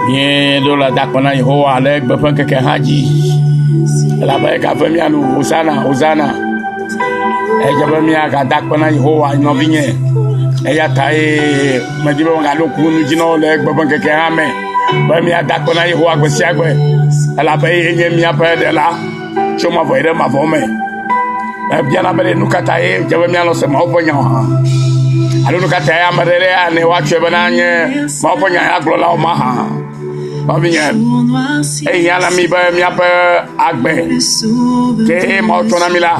Bien de la dakona Yehowa avec bepan keke haji. La ba ka famia nu Hosanna Hosanna. E jaba mi aka dakona Yehowa no vinye. E ya tai madibo ngalo kunu jino le bepan keke hame. Ba mi dakona Yehowa gbesi agbe. La ba ye mi apa de la. Choma voire ma vome. Bien abele nukata e jaba mi alo se ma oponya ha. Alo nukata ya marere ane wa chebanye ma oponya ya glola o maha. Et y a la mi ba mi apa agbe ke ma tona mi la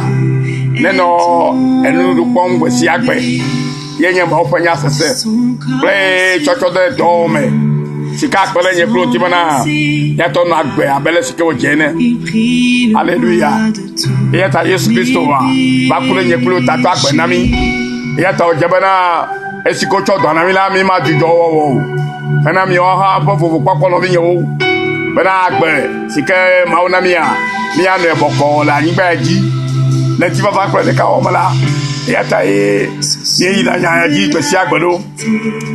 neno enu du pom gbe si agbe ye nye ba opanya sese ple chocho de dome sika pele nye plo ti bana ya to na agbe abele sike o jene hallelujah ya ta Yesu Kristo wa ba kule nye plo ta to agbe na mi ya ta o jebana esiko cho do na mi la mi ma ju jo wo Fena mi oha bovo kwakwo no vinyo bena agbe sike mauna mia no eboko la nyigba ji le ti baba kle ka o mala ya ta e ye ila nya ji to si agbado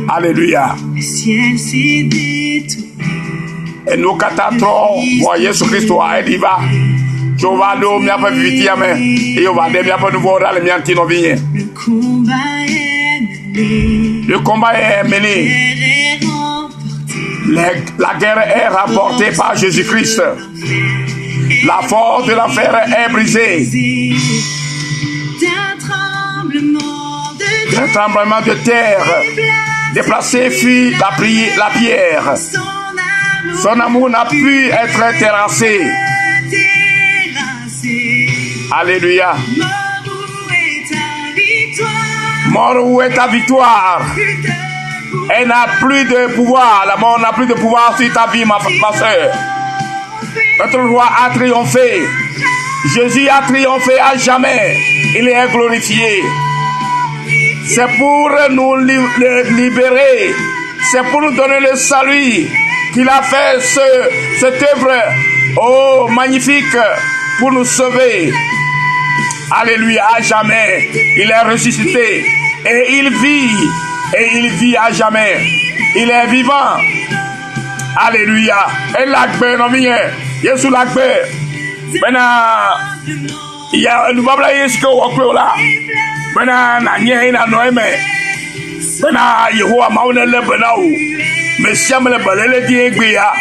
hallelujah et nous katatro mo Yesu Kristo a ediva jova do mi apa viviti ame e o va de mi apa no vora le mi antino vinye le combat est mené. La guerre est rapportée par Jésus-Christ. La force de l'enfer est brisée. D'un tremblement de terre, déplacé fut la pierre. Son amour n'a pu être terrassé. Alléluia. Mort, où est ta victoire? Elle n'a plus de pouvoir. La mort n'a plus de pouvoir sur ta vie, ma soeur. Notre roi a triomphé. Jésus a triomphé à jamais. Il est glorifié. C'est pour nous libérer. C'est pour nous donner le salut qu'il a fait cette œuvre magnifique pour nous sauver. Alléluia, à jamais. Il est ressuscité et il vit. Et il vit à jamais. Il est vivant. Alléluia. Et l'agbe non mien. Yesu l'agbe. Bena ya nous babla yesko okwe la. Bena na nye na noeme. Bena Yehowa mauna le bena o. Mesia me le belele di egbe ya.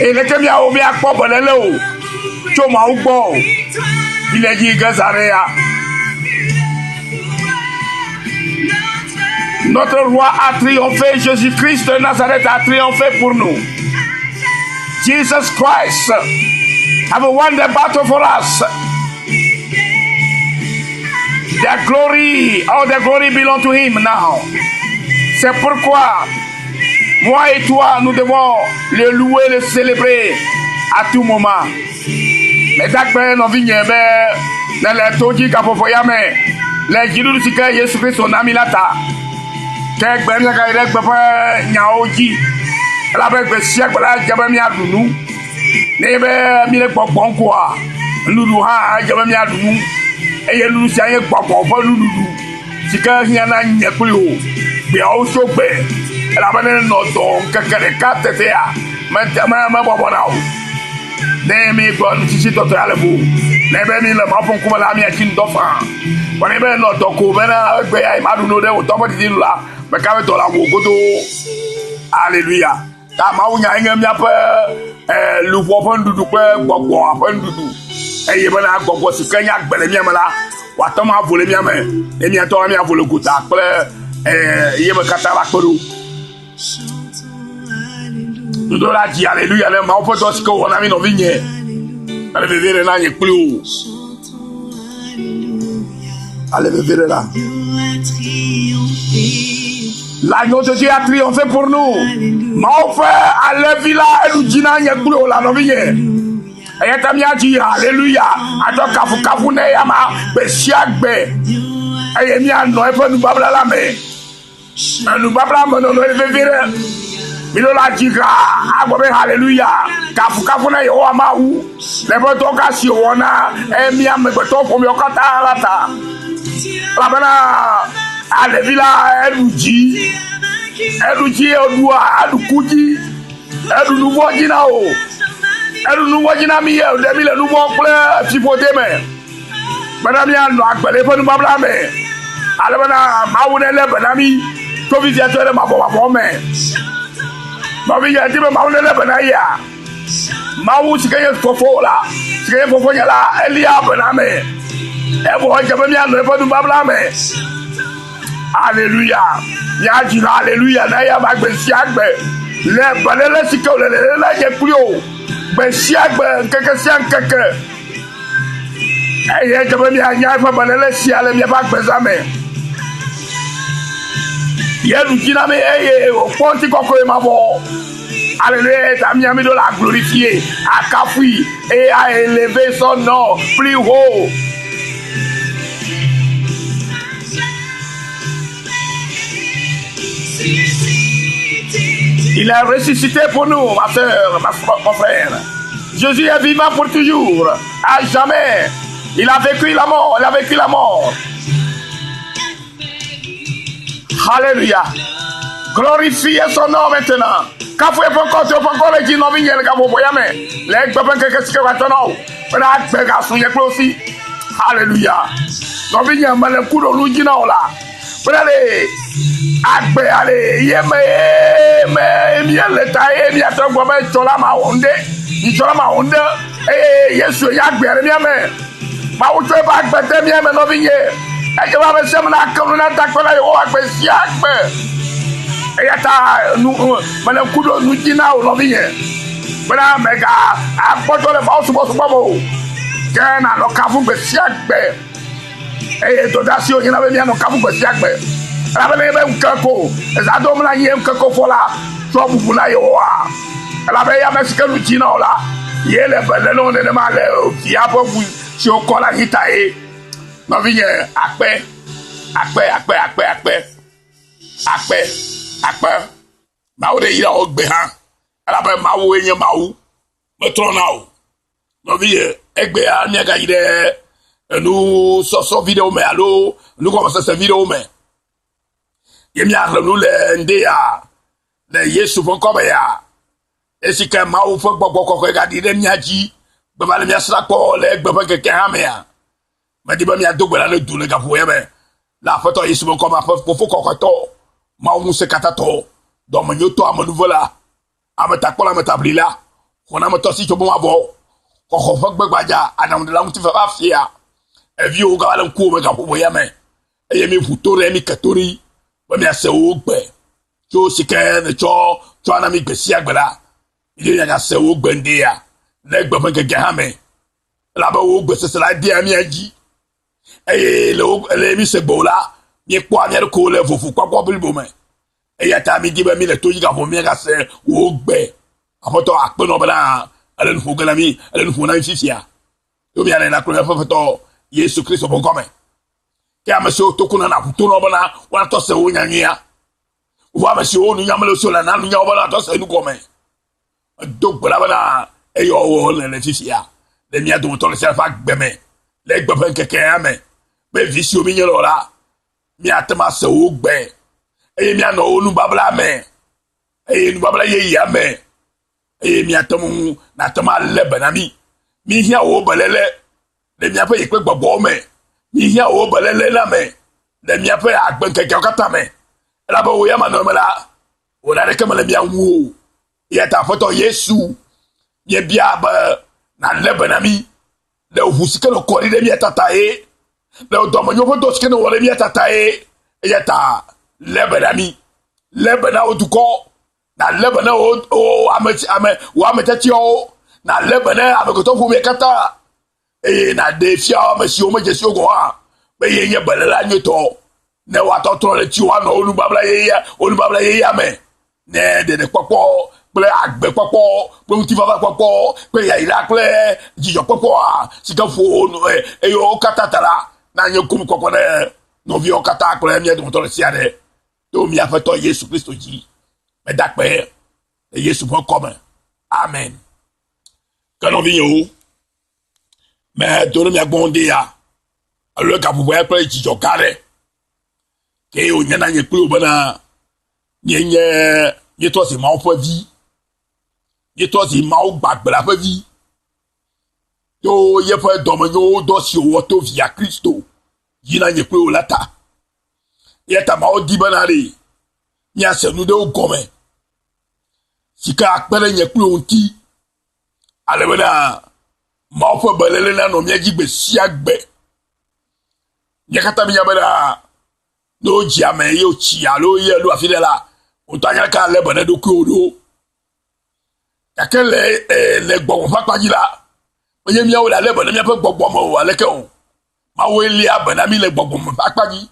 E le kemia o bi akpo belele o. Choma ugbo. Il est dit Gazarea. Notre roi a triomphé, Jésus-Christ de Nazareth a triomphé pour nous. Jesus Christ have won the battle for us. The glory, all the glory belongs to him now. C'est pourquoi moi et toi, nous devons le louer, le célébrer à tout moment. Mais d'accord, nous venons dans les toji kapofoyame, les jirus que Jésus-Christ son ami lata. Kek ben la kay rek papa nyaoji la be siak bala jaba mi adunu ne be mi le popon quoi lulu ha jaba mi adunu e ye lulu sia ye popon fo lulu sika hiana nyekulu be o so be la ba ne no don kakare katete ya ma bobo na o ne mi gon sisi to ale bu ne be mi le ma pon kuma la mi akin do fa woni be no to ko be na gbe ai madunu de o to ba di la. Mais quand tu as alléluia. Ta maunya ingem ya pe lu popon dudu pe gbogbo apon dudu. E ye bana gbogbo si kenya gbele mi amala. Wa to ma vole mi ame. E mi to mi avole gota pe ye be kata la kodu. Nous doit la dire alléluia le ma opo to si ko na mi no vinye. Ale be vere na nye klu. Ale be vere là. L'agneau de Dieu a triomphé pour nous. Mon frère, allez-y et nous disons que la novie. Et tu m'as dit, alléluia. Attends, kafu ne yama, besiak be. Et mi an noé pour nous babla la main. Nous babla mon noé vivre. Milo la diga, agbobe alléluia. Kafu ne yo ama ou. Le boto kasi wona, e mi am boto pour mi okata lata. La bana allez-y là, elle nous dit, Adukuji, Elle nous voit Ginao. Elle nous voit Ginami. Elle nous voit plein de pipoter, mais. Madame Yann, elle peut nous blâmer. Alors, madame, Benami, to visiteur de ma mais. Ma vie a dit, ma Benaya. Maou, si quelqu'un fofo là. Si quelqu'un fofo là, elle y a Bename. Elle voit que même Yann ne peut nous blâmer. Alléluia. Yajina, alléluia. Naya Bagbesiagbe. Les balais, si que les gens plus haut. Besiagbe, quelqu'un, quelqu'un. Et je me dis, il y a un balai, si elle n'est pas besoin. Il y a une dynamique, et au point de conclure ma voix. Alléluia, t'as mis de la glorifier, à Kafoui, et à élever son nom plus haut. Il a ressuscité pour nous, ma soeur, mon frère. Jésus est vivant pour toujours, à jamais. Il a vécu la mort, il a vécu la mort. Alléluia. Glorifiez son nom maintenant. Quand vous êtes encore les gens qui viennent, vous voyez, les gens qui sont maintenant, vous aussi. Alléluia. Nous venons à le coup de l'ougino là. Vous allez, allez, mais le taille, il y a un peu de cholama onde, il cholama onde, et yes, il y a bien, ma où tu es pas que bien, mais non, vigné. Et que va me sembler comme on attaque là, on va faire siac. Et y a nous, mais le coup de nous dit là, on vigné. Voilà, mais gars, à porter le bas, c'est pas bon. Qu'un a le cafou de siac. Et l'audacieux, il y avait bien le cafou de siac. Elle avait même quelque chose. Les adômes là, il y a quelque chose là. Soit vous voulez, elle avait un mesque nous dit là. Il y a le nom de mal qui a pour vous. Si on colle à Hitae, non, viens, après, Maou de Ira Ogbehan, elle a Maou et Maou, me tronao. Non, viens, Egbea, Niagaïde, nous sortons vidéo, mais allô, nous commençons cette vidéo, mais. Il y a nous les Ndéa, les Yessoufon comme ya. Et si que Maou faut beaucoup regarder les Niaji. Baba le mia sra ko le gbaba ke kan amea ma di ba mia dogba la le du le gapo yeme la photo yesu bon comme pour kokoto ma mu se katato do ma nyoto amanu vola amata ko la metabli la on a moto si to bon abo ko fo gbagbaja anam de la mu ti fa afia e vi o ga la ku me gapo yeme e yemi futore mi katori ba mia se o gbe to si ke ne cho ana mi gbesi agbara ile ya se o gbe ndia les gbapin que Gahame là-bas où c'est la diamiaji et le mise bola ni quoi ni le coule vous quoi plus beau mais et ya ta mi di ba mi le to yi ga bo mi ga se wo gbe apoto akpe no bala ale nu fogala mi ale nu fona fifia yo mi ale na ko fa to Yesu Kristo bon comme ke amaso to kuna na to no bala wa to se wo nyanya wa ma si o nu nyamalo so la na nu nya bala to se nu comme donc bala et yo les fisia les miens dont on le sait pas gbeme les gbeme keke mais visio mi nyelo la mi atama se o gbe e mi ano onu babla me e nu babla ye ya me e mi atamu na tama lebanami mi hia o belele le mi ape ipe gbogbo me mi hia o belele na me le mi ape agben keke kata me la ba o ya ma no me la o la de kama le mi anwu ya ta foto Yesu ye bia ba na lebanami le husike no kori de mi tatae le do manyo foto ske no wole mi tatae ya ta lebanami lebana oduko na lebana o ameti o na lebana abekoto fu me kata e na defia o mesi o meje o go ha be ye balela nyoto ne wa to tro le ti wa no onu babla ye ya me ne de popo ple agbe popo ple ti va popo pe ya ila ple jijo popo a sika fo e yo katatala na nyokum popo ne no vi o kata ple mi de to le siade to mi a fait to Yesu Christo ji me dakpe e Yesu bon comme amen quand on vient mais to mi agbonde ya le ka pouvoir ple jijo kare ke o nyana nye ple o bana nye to se ma on vie ye to si ma o gbagbe la fe vi yo ye fe do me yo do si o to via Kristo yina nye pe o lata ye ta ma o di banale nya se nu de o gome sika akpere nye pe o ti ale bena ma o fe belele na no mi gbe si agbe ye kata mi yabena no jame yo chi alo ye lu afidela o tanya ka le bene do ku odo akele le gbogbo papaji la oye mi o la le bene mi pe gbogbo mo wa leke o ma wo ile abena mi le gbogbo mo papaji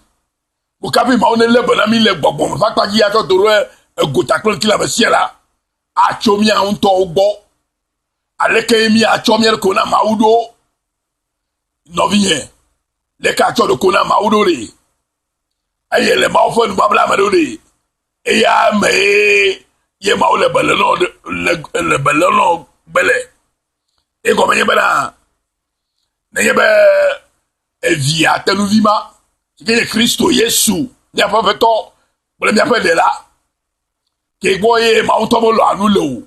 mo ka bi ma o ne le bene mi le gbogbo mo papaji ato doro egota klo kila be siela a chomi a unto ogbo aleke mi a chomi ko na maudo no vie le ka cho do ko na maudo re aye le ma ofo nu babla ma do re e ya me ye ma o le belenon bele e ko menye bela ne ye be e via tenu vima ke Kristo Yesu ni a fa to bole mi a pe de la ke gbo ye ma o to mo lo anu le o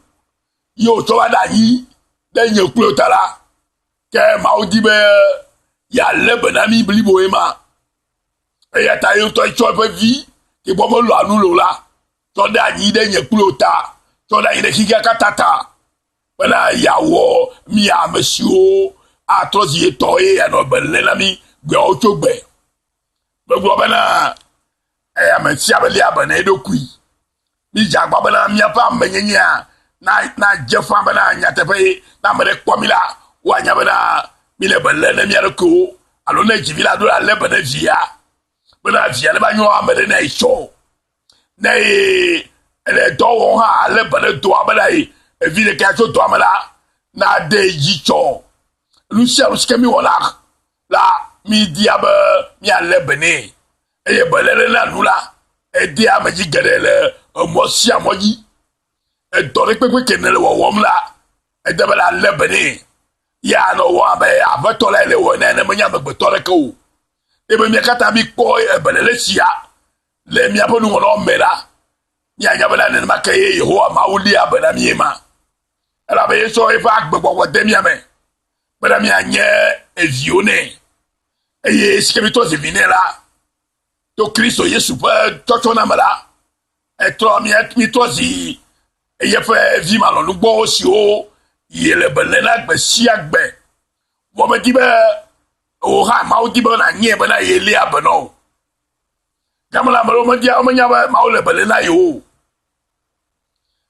yo to ba da yi de nye klo tala ke ma o di be ya le benami blibo e ma e ya ta yo to cho pe vi ke gbo mo lo anu lo la to da yi de nye klo ta to da yi de kika katata bana yawo mi a monsieur a trozi to e no belena mi gbe o to gbe gbogbo bana e a me ti abele abana do kui mi jagba bana mi apa menyenya na jefa bana nya tepe na mere kwamila wa nya bana mi le belena mi arko alo na jivila do la le bana via le ba nyo amele na isho na ele do won ha le bana do abala e vile ka to do amala na de yicho lu sia skemi wala la mi diaba mi ale bene e belele na nula e dia ma jigere mo sia moji e dore pepe kenele wo womla e debala le bene ya no wa be abato le wo na me nya be tore ko e be mi kata bi ko e belele sia le mi abonu no mera ya nya bela ne ma kaye Yehowa ma wuli abana mi ma ala be so e fa gbogbo wo de mi ame bela mi anye evione eye skebito se vinela to Kristo Yesu pa toto na mala e tro mi to si eye fa vi ma lo gbo si o yele belena gbe si agbe wo me di be o ha ma o di be na nye be na yele abano kamala malo me dia o me nya ba ma o le belena yo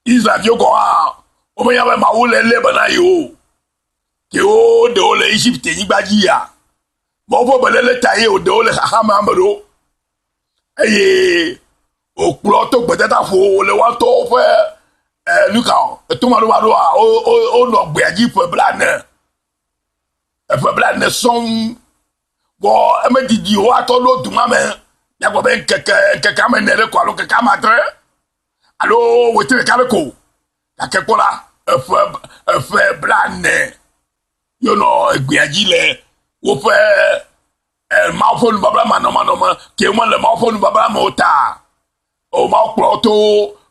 Israel yo ko a o me nya ba ma o le bana yo ke o de o le Egypt ni gbaji ya mo fo belele taye o de o le ha ma mbro eye o klo to gbedata fo le wa to fe Luka to ma do o no gbe aji fo blane son bo e me didi o ato lo duma me ya go ben keke me ne ko lo keke ma tre allo we te ka ko ka ke ko la e blane you know gbe aji le wo fe ma fo nu babla ma no ma ke mo le ma fo nu babla mo ta o ma klo to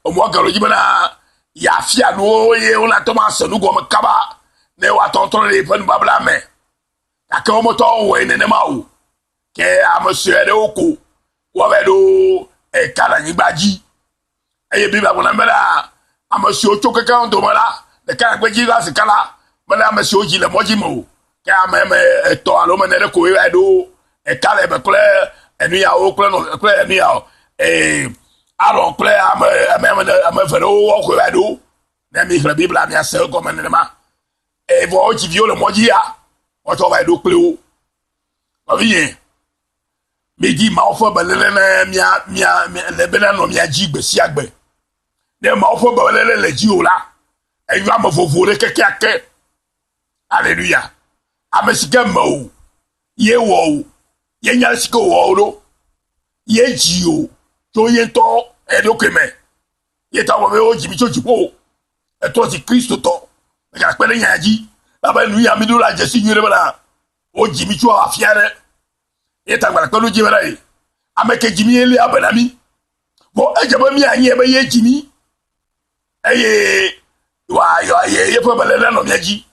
o mo garo jibana ya fia no ye ona to ma sanu go makaba ne wa tonton le pen babla me aka o mo to we ne ma o ke a mo se de oku wo be do e kala ni gbaji e bi ba bona mela a mo se o to ke kan do mala de ka gbaji la se kala mala mo se o ji le mo ji mo ke a me to alo me ne ko e do e kala be kle enu ya o kle no kle enu ya alors play am faire o ko edo na mi la bible am ya se ko men ma e vo ji viole mo ji ya o to ba edo play o ba bien me di ma o fo belele na mia le bena no mia ji gbe si agbe de ma o fo belele le ji o la e yo am fofo re keke ake hallelujah amesika mo ye wo ye nya siko wo ro ye ji o to ye to edo keme ye ta wo o jibi chochipo e to si Kristo to e ka pele nyaji aba nu ya mi do la jesi nyure bala o jibi cho afiare ye ta gbara pelu jibera e ameke jimi ele abanami bo e jaba mi anye be ye jimi eye wa yo ye pe bele no miaji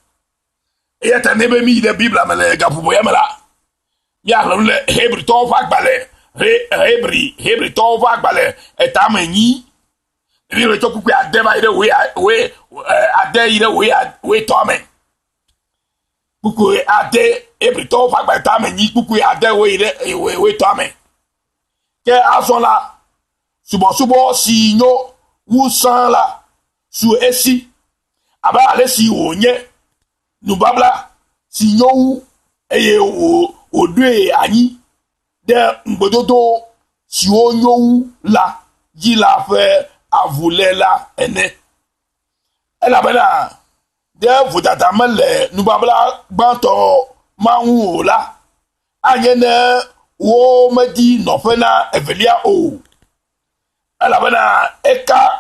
e ta ne be mi de bible amele gapu ya mala ya le hebri to fa gbale hebri to fa gbale e ta manyi ni le to ku ade ba ide we ade ide we to me kuku ade hebri to fa gbale ta manyi kuku ade we ide we to me ke asola subo si nyo wu san la su esi aba ale si onye nu babla si nyo wu eye o due anyi de ngbododo si o nyo wu la ji la fe avule la ene ela bana de vodata mele nu babla gbanto manwu la anye ne wo medi no fe na evelia o ela bana eka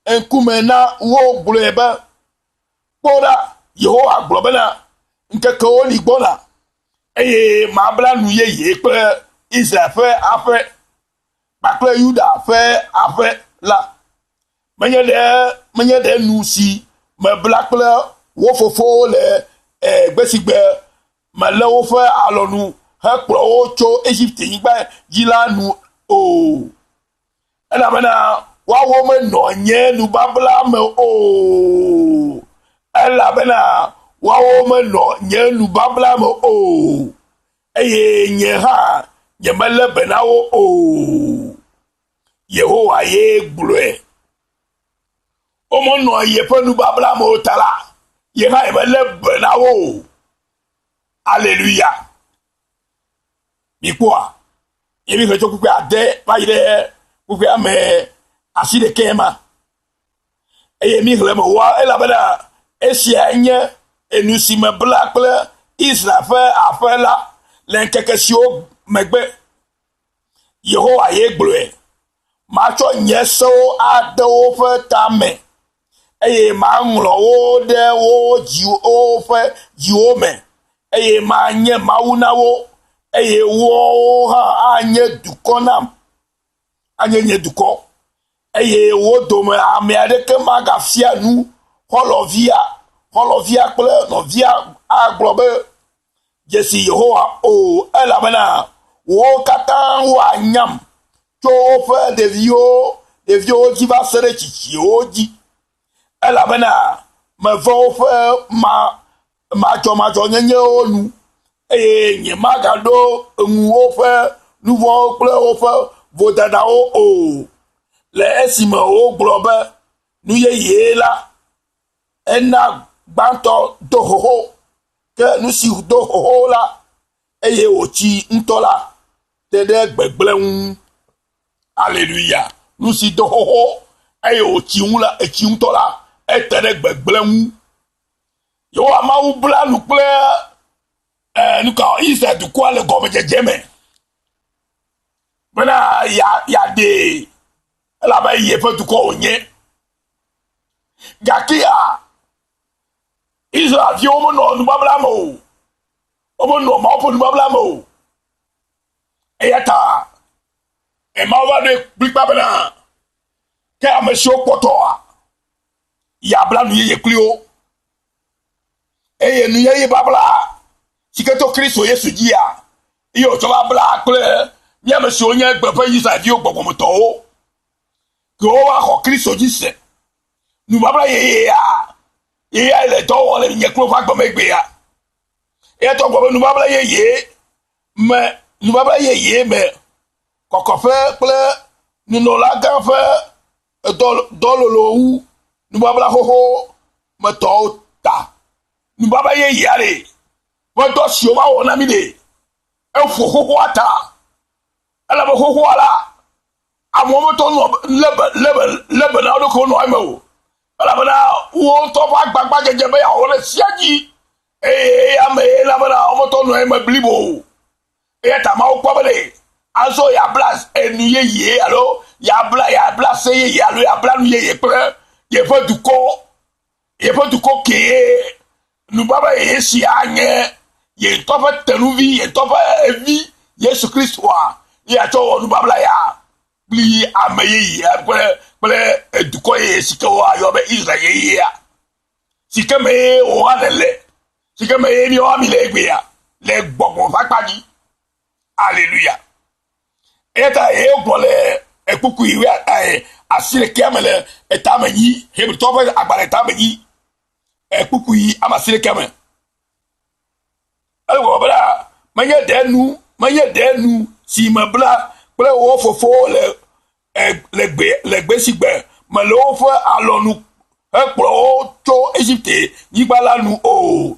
enkumena wo gleba poda Yehowa globena nkeke oli gbona eye mabla nu ye pe Israel fe afe bakle Yuda fe afe la menye de nu si me blakle wo fofo le gbesigbe me le wo fe alonu he kro wo cho Egypt yigba jila nu o ela bana wa wo me no nye nu babla me o ela bana wa wo me no nye nu babla me o eye nye ha ye mele bana wo o Yehowa ye gbloe o mo no ye pe nu babla me o tala ye ha ye mele bana wo hallelujah bikwa ye bi ko ku ade ba ide ku ame aside kema eye mi glemo wa ela bana esia nye enusi me blakle Israel fe afela lenkekesio megbe Yehowa ye gbloe ma cho nyeso ado fe tame eye ma nlo wo de wo ji o fe ji o me eye ma nye mauna wo eye wo ha anye dukonam anye nye duko eye wo dome ame adeke magafia nu holovia kple novia aglobe jesi Yehowa o elabena wo katan wa nyam to fe devio ji va sere chichi oji elabena me vo fe ma nyenye onu eye nye magado nwu o fe nuvo kple o fe vodada o le esime o globe nu ye la ena gbanto do hoho ke nu si do hoho la eye ochi ntola tede gbegblem hallelujah nu si do hoho eye ochi nla echi ntola etede gbegblem yo ama u bla nu ple nu ka isa du kwa le gobe jeme bana ya de la ba ye fa du ko onye gakia Israel fi omo no nu babla mo omo no ma opo nu babla mo eyata e ma wa de blikpa bana ke amesho poto ya bla nu ye klio eye nu ye babla siketo Kristo Yesu dia iyo to babla kle mi amesho nye gbefa Israel fi ogbogbon to o ko wa ko Kristo jise nu babla ye ya le to wole nye kro fa gbo megbe ya e to gbo nu babla ye me nu babla ye me kokofe ple nu no la ga fe dololo wu nu babla hoho me to ta nu babla ye ale mo to si o ma wona mi de e fo hoho ata ala bo hoho ala amomo to no lebe na do ko no ai o ala bana wo to fa gbagba jeje be ya wole siaji ame la bana omo to no ai me blibo ta ma o pobele aso ya blas enu ye alo ya blas ye alo ya blas ye pre ye fa du ko ke nu baba ye si anye ye to fa tenuvi ye to fa evi Yesu Kristo wa ya to nu babla ya pli ameyi ple eduko ye sike wa yo be Israel ya sike me o alele sike me ni o mi le gbe ya le gbogbo fakpadi hallelujah eta e gbole ekuku iwe asire kemele etamenyi hebri to be agbara etamenyi ekuku yi amasire kemele alwo bla manye denu si mabla ple wo fofo le gbe sigbe me lo fo alonu ekpro to Egypte yigbala nu o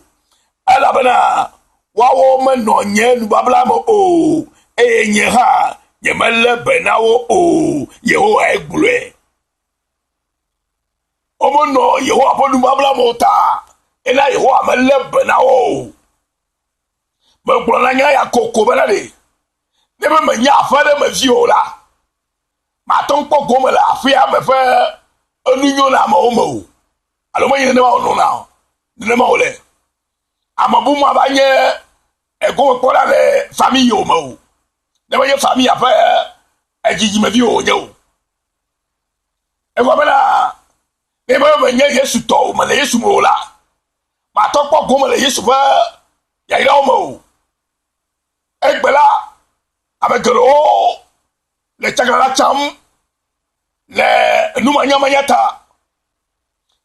alabana wawo me no nye nu babla mo o enye ha ye mele benawo o Yehowa egbule omo no Yehowa bonu babla mo ta ena Yehowa mele benawo me gblo na nya ya koko benale ne me nya afare me vi o la ma ton po go me la afia me fe onunyo na ma o mo alo mo yin ne ma o na ne ma o le amabu mo abanye ego ko la le famille o mo ne ma ye famille afa ejiji me vi o nye o e go bela ne ma nya Yesu to ma le Yesu mo la ma ton po go me le Yesu fa ya ira o mo egbela abegero le chagala cham le numanya manyata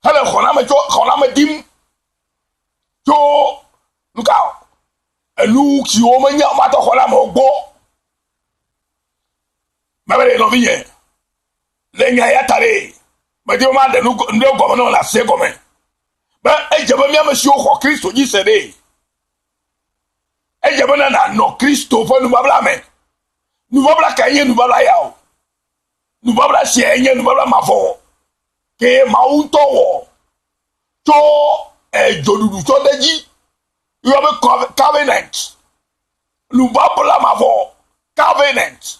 hala khona me dim to nuka elu ki o manya ma to khona mo gbo mabere no vie le nya ya tare me di ma de no go no la se go me ba ejaba mi amasi o kho Kristo ji sede ejabana na no Kristo fo nu babla me nu babla kanye nu babla yawo nu babla sienye nu babla mafo ke maunto wo to jodudu to deji you have a covenant nu babla mafo covenant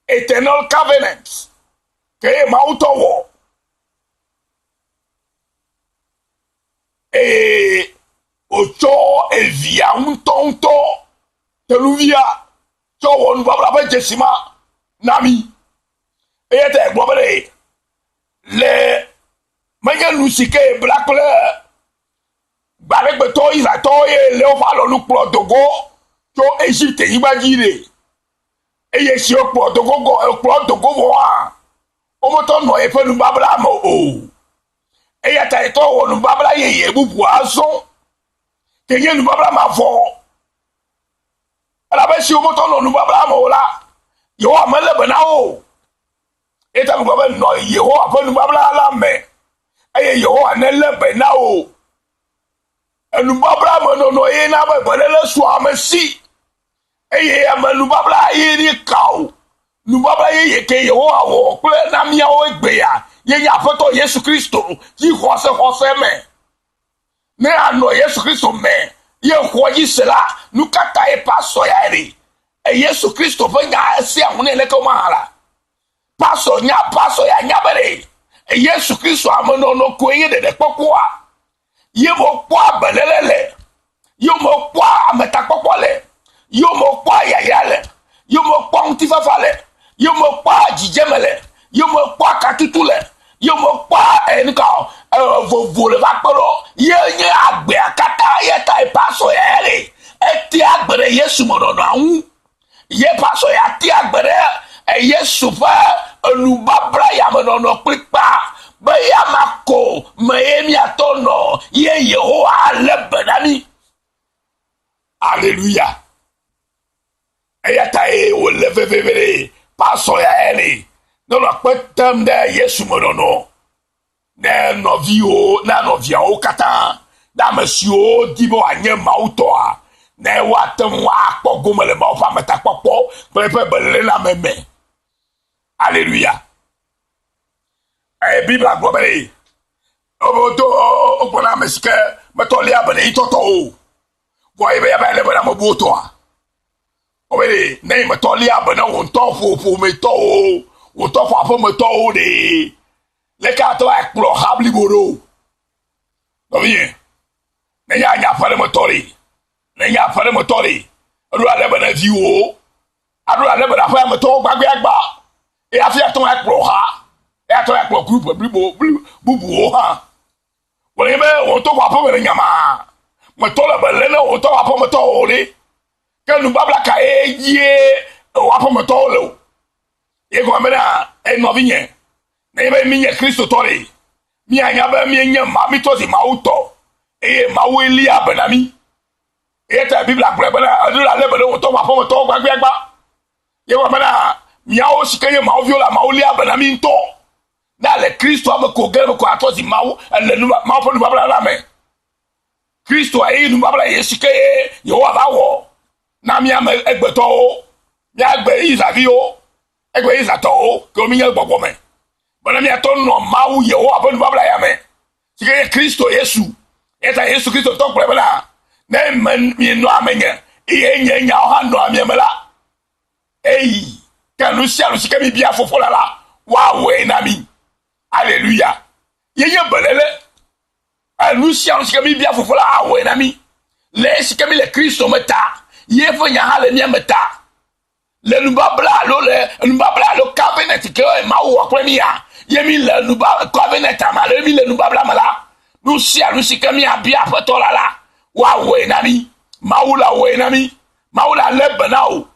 eternal covenant ke maunto wo ocho evia untonto teluvia to won babla ba jesima nami eyete gbobere le manya lusike blackle baregbe to iza to ye le o fa lo nu pro dogo to Egypte yibajire eye si o pro dogo go wa o mo to no e fe nu babla mo o eyete to won babla ye bubu aso kenye nu babla ma fo ala ba si o moto no nu babla ma ola Yehowa mele bena o eta nu babla no Yehowa fa nu babla la me eye Yehowa ne le bena o enu babla ma no ye na ba belele so amesi eye ama nu babla ye ri kawo nu babla ye ke Yehowa wo kle na mia o egbe ya ye ya foto Yesu Kristo ji hose me ne ano Yesu Kristo me ye hoji sela nukata e paso ya eri e Yesu Kristo fanya si ahune leke mahala paso ya nyabere e Yesu Kristo amono no kwenye de pokoa ye mo kwa belelele ye mo kwa ametakpokole ye mo kwa yayale ye mo kwa ntifafale ye mo kwa jijemele ye mo kwa katutule yo mo pa enka vovole vakporo ye nye agbe akata ye ta paso ya ere eti agbere Yesu mo no anu ye paso ya ti agbere Yesu fa onubabra ya mo no pipa ba ya mako mayemi atono ye Yehowa lebenani hallelujah ayata e wo levevere paso ya ere no petem de Yesu mo no ne novio na novia o kata da monsieur dibo anye mauto a ne watem wa kpogomele ma fa meta kpopo pepe belele na meme hallelujah Bible globale oboto o bona meske metoli abane itoto o voye be ya le bona moboto a obere ne metoli abane won to fu meto o wo to fa fo meto o de le ka to ekplo habli boro no bien ne ya fare motori adu ale bana vi o adu ale bana fa meto gbagbe agba et a fait ton ekplo ha et a ton ekplo groupe bubu ha woni be o to kwa po nyama mo to la bele o to kwa po mo to ole ke nu babla ka ye o apo mo to le e ko mena e no vinye na be mi nye Kristo tore mi anya be mi nye ma mi to si ma uto e ma weli abanami e ta bibla gbe bana adura le bele o to kwa po mo to gbagbe agba ye ko mena mi a o sikaye ma o viola ma o li abanami nto na le Kristo ame ko gele ko ato si ma o le nu ma po nu babla la me Kristo ayi nu babla ye sikaye yo wa ba wo na mi ame egbeto o mi agbe Isavi o egbe Isato o ko mi nye gbogbo me bona mi ato no mawu ye o abonu babla ya me sike Kristo Yesu eta Yesu Kristo to pere bela na men mi no amenye iye nya o ha no amiemela ei kanu sia sike mi bia fofo la wa we na mi hallelujah ye belele anu sia sike mi bia fofo la we na mi le sike mi le Kristo meta ye fo nya hale ni meta le nubabla lo covenant ke ma wo premier ye mi le nubabla covenant ma le mi le nubabla mala nu sia nu sika mi abia patola la wa we na mi maula we na mi maula le banao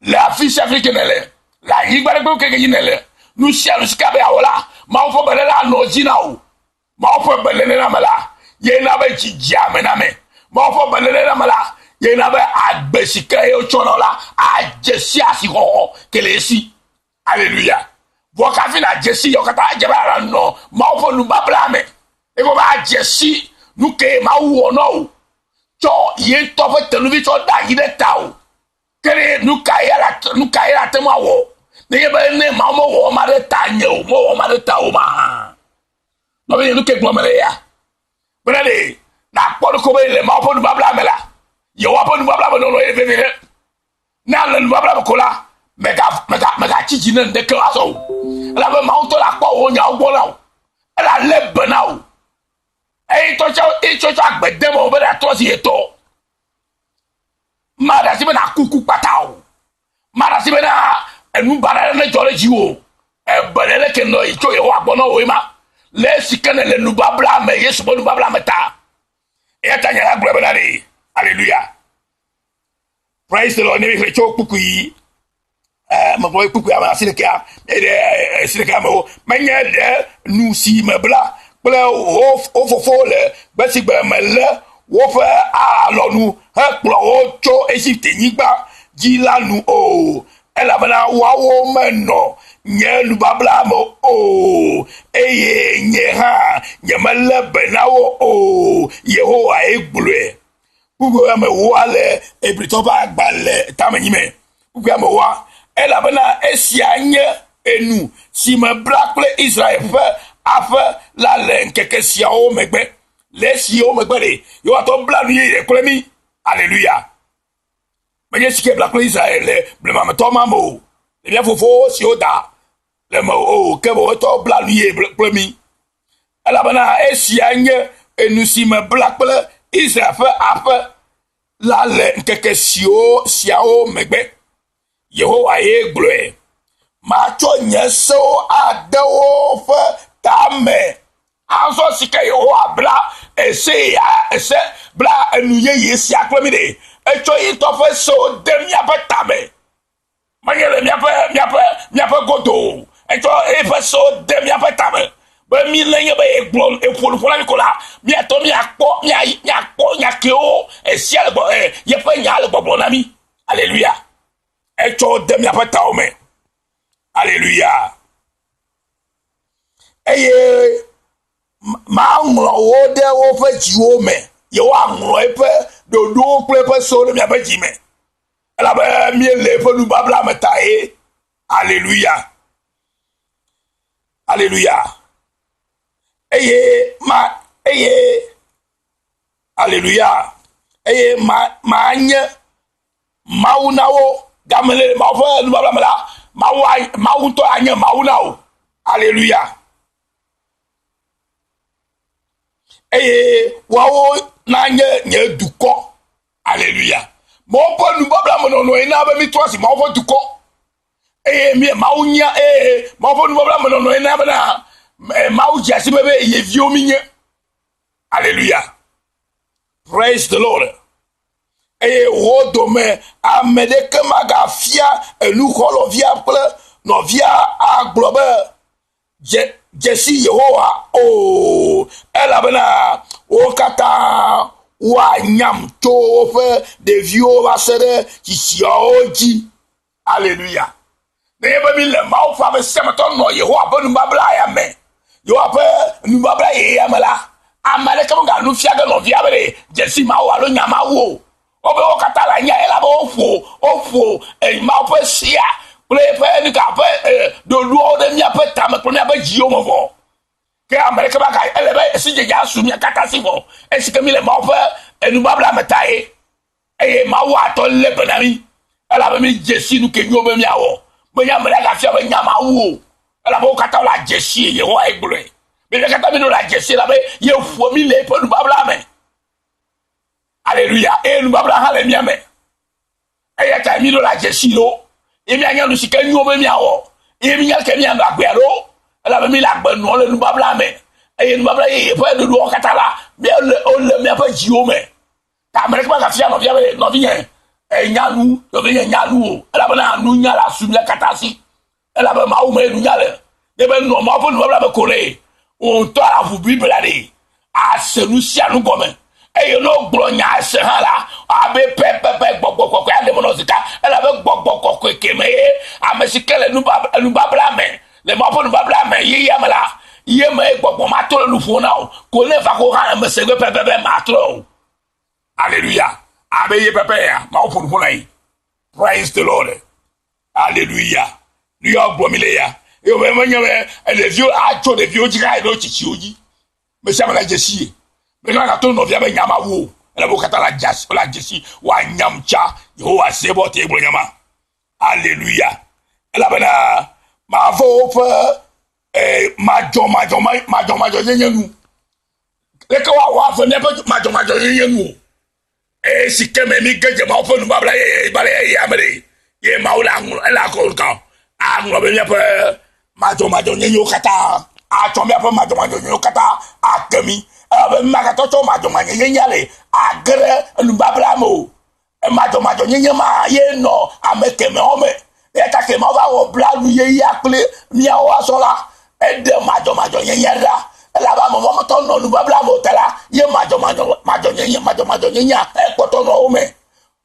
la fiche africaine le la yigbare ko ke yinele nu sia nu sika be awola ma fo bele la no jinao ma fo bele na mala ye na ba ji jame na me ma fo bele na mala ye na be agbesika e ochono la ajesi asiho kelesi hallelujah voka fina jesi yokata jebara no ma ofo nu babla me e ko ba jesi nu ke ma wo no cho ye to fe tenu bi cho da gide tawo kere nu kaya temu awo ne ye be ne ma mo wo ma de tanye o mo wo ma de tawo ma no be nu ke glomere ya brale na ko ko be le ma ofo nu babla me la yo wapo nu babla no e veve na le nu babla ko la mega chichi ne de ka so la be ma to la po o nya ogbo la o la le bana o e to cha gbede mo be da to si eto ma da si be na kuku pata o ma da si be na enu bara ne jore ji o e bele le ke no i to ye wa gbo no o ma le sikene le nu babla me yesu bo nu babla meta e ta nya la gbe be na re hallelujah. Praise the Lord. Nemi krecho puku yi. Ma boy puku ya ma sileka. Sileka mo. Manya de nu si mebla. Bla o fofo le. Basi ba mele. Wo fa a lo nu. Ha klo o cho Egypte nyigba. Jila nu o. Ela bana wa wo menno. Nye nu babla mo o. Eye nye ha. Nye mele bena wo o. Yehowa egbule. Pugo ya me wale ebrito ba gbale tamanyime pugo ya me wa ela bana esianye enu si me brakle Israel fe afa la len keke sia o megbe le si o megbe de yo ato bla nu ye klemi hallelujah me si ke brakle Israel le ble ma to mamo le bia fofo si o da le mo o ke bo to bla nu ye klemi ela bana esianye enu si me brakle Israel fe afa la le nkeke siao megbe Yehowa ye gloe ma cho nyeso adawo fe tame anso sike Yehowa bla ese bla enu ye si aklemi de echo yi to fe so dem ya fe tame manyele mi ape godo echo e fe so dem ya fe tame be mi lenye be egbon efolu fola mi kola mi ato mi akpo nyakeo esia le bo ye fe nya le bobo na mi hallelujah echo dem ya pata o me hallelujah eye ma ngro wo de wo fe ji o me ye wa ngro e fe dodo kle fe so mi ape ji me la be mi le fe nu babla meta e hallelujah hallelujah eye hallelujah eye ma anye maunawo gamele ma fa nu babla mala mawu to anye maunawo hallelujah eye wawo na nye duko hallelujah mo po nu babla mo no ina be mi to si mo fo duko mi maunya ma po nubabla no na bana mau jasi bebe ye viominye. Hallelujah. Praise the Lord. Rodome amedeke magafia elu kolo via ple no via aglobe Jesse Yehowa ela bana o kata wa nyam to fe de vio va sere ki sioji. Hallelujah. Neba mi le mau fa be sematon no Yehowa ba nu babla ya me Yehowa ba nu babla ya mala amale kam ga nu fia ga no via bere Jesse ma wa lo nyama wo obe o kata la nya ela ba ofo ma pe sia ple ni ka pe do luo de mi pe ta me pro ni ba jio mo vo ke amerika ba ka ele ba si je ja su mi kata si vo e si ke mi le ma pe enu babla metae ma wa to le benami ela ba mi Jesse nu ke nyo be mi awo me nya me la fia be nya ma wo ela ba o kata la Jesse ye ho e gblo me le kata mi no la Jesse la be ye fo mi le pe nu babla me. Alléluia. Et nous babla hale miame. E ya ta mi do la Jesse lo. E mi anya lu sika nyu be mi awo. E mi nya ke mi anga gbe lo. Ala be mi la gbe no le nu babla me. E nu babla ye pe do do katala. Be o le mi pa ji o me. Ta America ba ka fia no via be no vien. E nya nu, do be nya nu o. Ala be na nu nya la su mi katasi. Ala be ma o me nu nya le. De be no ma po nu babla be kole. On to la vous bible la de. A se nu sia nu gome. Et no glonya se hala abe pepe gbogbo ya de monozika ela be gbogbo keme amesikele nu babla me le mo po nu babla me ye yamala ye me gbogbo ma to lu fo na o ko le fa ko ha me se pepe ma tro. Hallelujah. Abe ye pepe ya ma o po nu na yi. Praise the Lord. Hallelujah. New York bomile ya yo me manya le vieux a cho de vieux jira e no chichi oji me se amala Jesse. Mais quand on vient avec Yamawu, elle a beau la Jesse, ou à Nyamcha, Yehowa Sebo Tebo Yama. Alléluia. Elle a bena, ma vope, majo, yenyenu. Les kawa venez pas, majo, yenyenu. Et si que mes migas, je m'en fous, nous babla, et yamere, et maoula, elle a colca. Ah, nous avons bien majo, yenyu kata, ah, tombé un peu majo, yenyu kata, ah, kemi. Makatoto madomanye yenyale agre nubablamo madomajo yenyama ye no amekeme ome eta ke ma va o bladu ye yakle mi awa sola ede madomajo yenyara la ba mo to no nubablamo tela ye madomajo yenya e poto no ome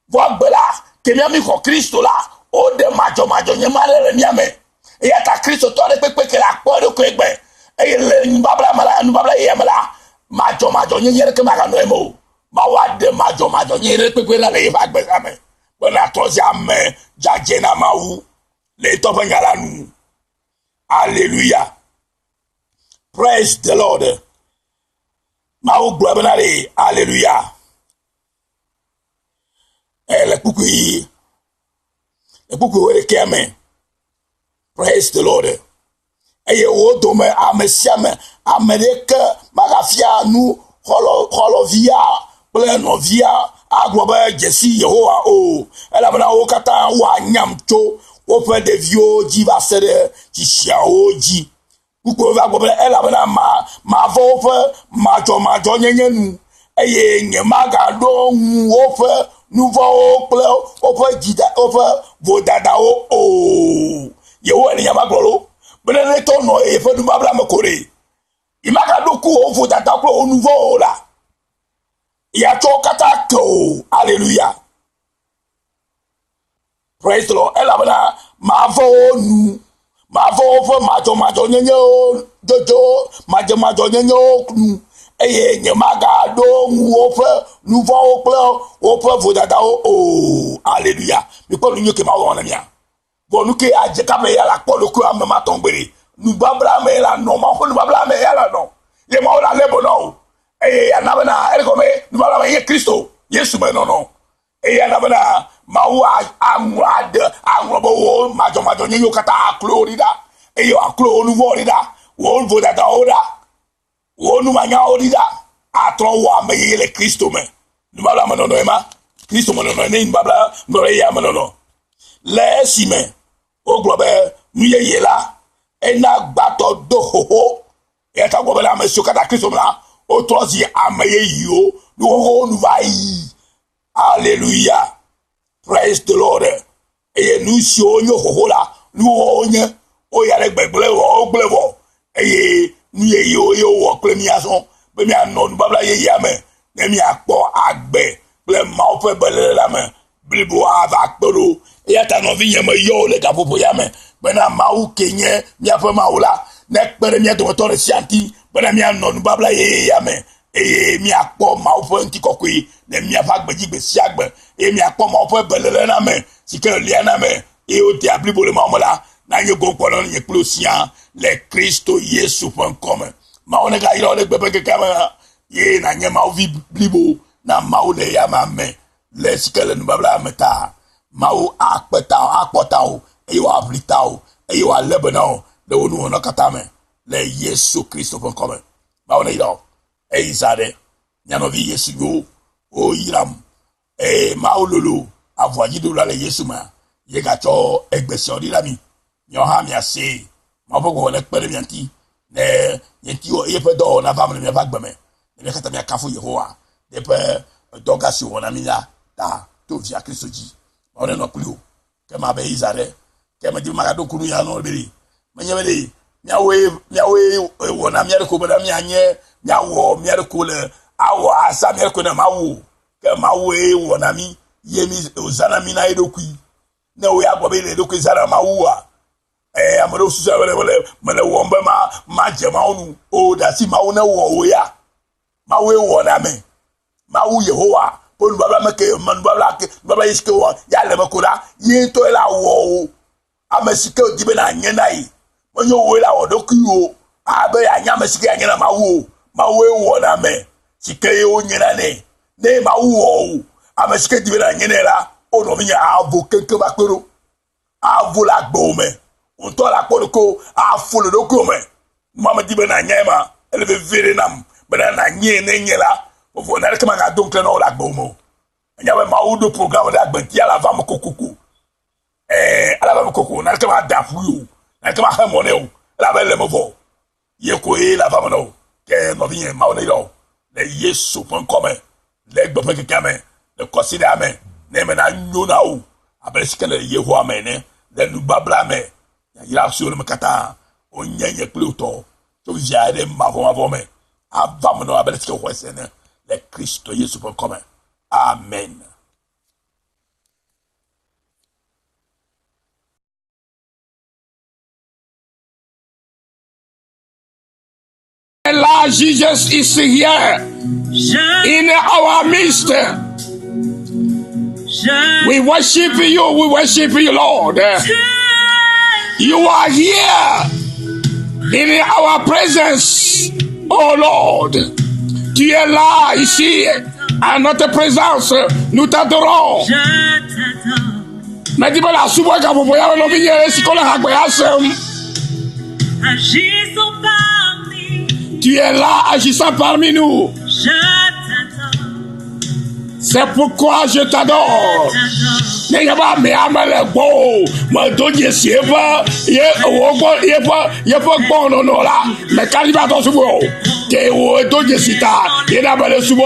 vo gbela ke mi ami ko Kristo la o de madomajo yenyama le mi ame eta Kristo to de pepe ke la po de ko egbe e le nubabla ye mala majo nyere ke maga no emo ma wade majo nyere pepe la le ba gbe ame bona to si ame jaje na mawu le to bangala nu. Hallelujah. Praise the Lord. Mawu gbo benare. Hallelujah. Le puku were keme. Praise the Lord. Eye wo do me amesiame America magafia nu holo via pleno via agloba Jesse Yehowa ela bana o kata wa nyamto o pe de vio jiva sere ti sia oji uko va agloba ela bana ma vo fe majo nyenyenu eye nyemaga do o fe nouveau ple o pe jida o pe vodada Yehowa ni yamaglolo benene to no e fe du babla me kore imaka doku o vo dada ko o nouveau la ya to kata ko. Hallelujah. Praise the Lord. Ela bana ma vo fo majo nyenyo jojo majo nyenyo nu eye nyemaga do o fe nouveau plan o pe vo dada hallelujah. Mi ko nu ke ma wona mia bonu ke aje ka me ya la ko lo ko am ma tongbere nu babla me la no ma ko nu babla me ya la no ye ma ola lebo no ya na bana e ko me nu babla me ye Kristo Yesu me no ya na bana ma wa amwade anrobo majo nyenyo kata glorida yo aklo nu vorida wo vo da ora wo nu manya orida atro wa me ye le Kristo me nu babla me no Kristo me no ne nu babla no ya me no le si me O globe, nous y là. Et n'a bateau d'eau. Et ta globe là, monsieur Cataclysme là. Au troisième amaye yo. Nous va y. Alléluia. Praise the Lord. Et nous sommes yo là. Nous on o ya le gbegble o gblevo. Et nous y yo wo klemiason. Be mi anon babla ye yame. Ne mi akpo agbe. Le ma fe bele la main. Blibo ava kporo. Et ta no vi yeme yo le kapopo yame. Bena ma u kenye mi afa ma ola. Ne kpere mi to to sianti. Bena mi anon babla ye yame. Et mi akpo ma u fe nti kokui. Ne mi afa gbeji gbe siagbe. Et mi akpo ma u fe bele la main. Si que le na main. Et o te blibo le ma mola. Na ye gon ko non ye plosian le Christo Yesu.com. Ma on ga ilo le bebe ke kama ye na nye ma vi blibo na ma o le ya ma me le sikele no babla meta ma o akpota o e yo ablita o e yo alebana le onu no katame le Yesu Christo.com. Ma on ilo e izade nya no vi Yesu go o iram e ma o lolo avoyi do la le Yesu ma ye ga cho egbesi odi la mi yo ha mi ase ma bo le pere mi anti ne yenti o ye pe do na va me mi va gbeme ne kata mi akafu Yehowa de pe dogasi wona mi ya ta to via Kristo ji on no plus ke ma be izare ke ma di ma do kunu ya no beri manya beri miawe wona mi ko be mi anye miawo mi ko le awo asa mi ko na mawo ke mawe wona mi yemi ozana mi na edokui na we agbobe le edokui zara mawo amado susa wele mele wombe ma jema onu o da si ma wona wo ya ma we wona me ma wu Yehowa pon babla make man babla iske wo ya le makura yin to la wo amesike dibe na nye nai onyo wo la odoku yo abe ya nya mesike anya na ma we wona me sike yo nyina ne ma wo amesike dibe na nye la o no mi ya avo kenke bakoro avo la gbo me on to la ko a folo do ko me mama dibe na nyema ele be vere nam bena na nye ne nyela o fo na kama ga donc na o la gbo mo nya we ma o do programme da gbanti ala va mo kokoko ala va mo kokoko na kama da fu yo na kama ha mo ne o la ba le mo vo ye ko la va mo no ke mo bien ma o ne yo le Yesu.com le gbo pe kame le consider me ne me na nyona o abesike le Yehowa me ne le nu babla me il a sur le makata on nyenye pluto to jare mavo me avamno abelske wesene le Christo Yesu.com. Amen. And Lord Jesus is here in our midst. We worship you, Lord. You are here in our presence, oh Lord. Tu es là, ici, à notre présence. Nous t'adorons. Mais dis-moi la souboua quand vous voyez le vigneron, si qu'on a agréable. Tu es là, agissant parmi nous. C'est pourquoi je t'adore. N'ayaba me amale bo, ma doje sieva, ye pas bon non là. Mais quand il va dans ce bout, que o doje sita, il a pas le subo.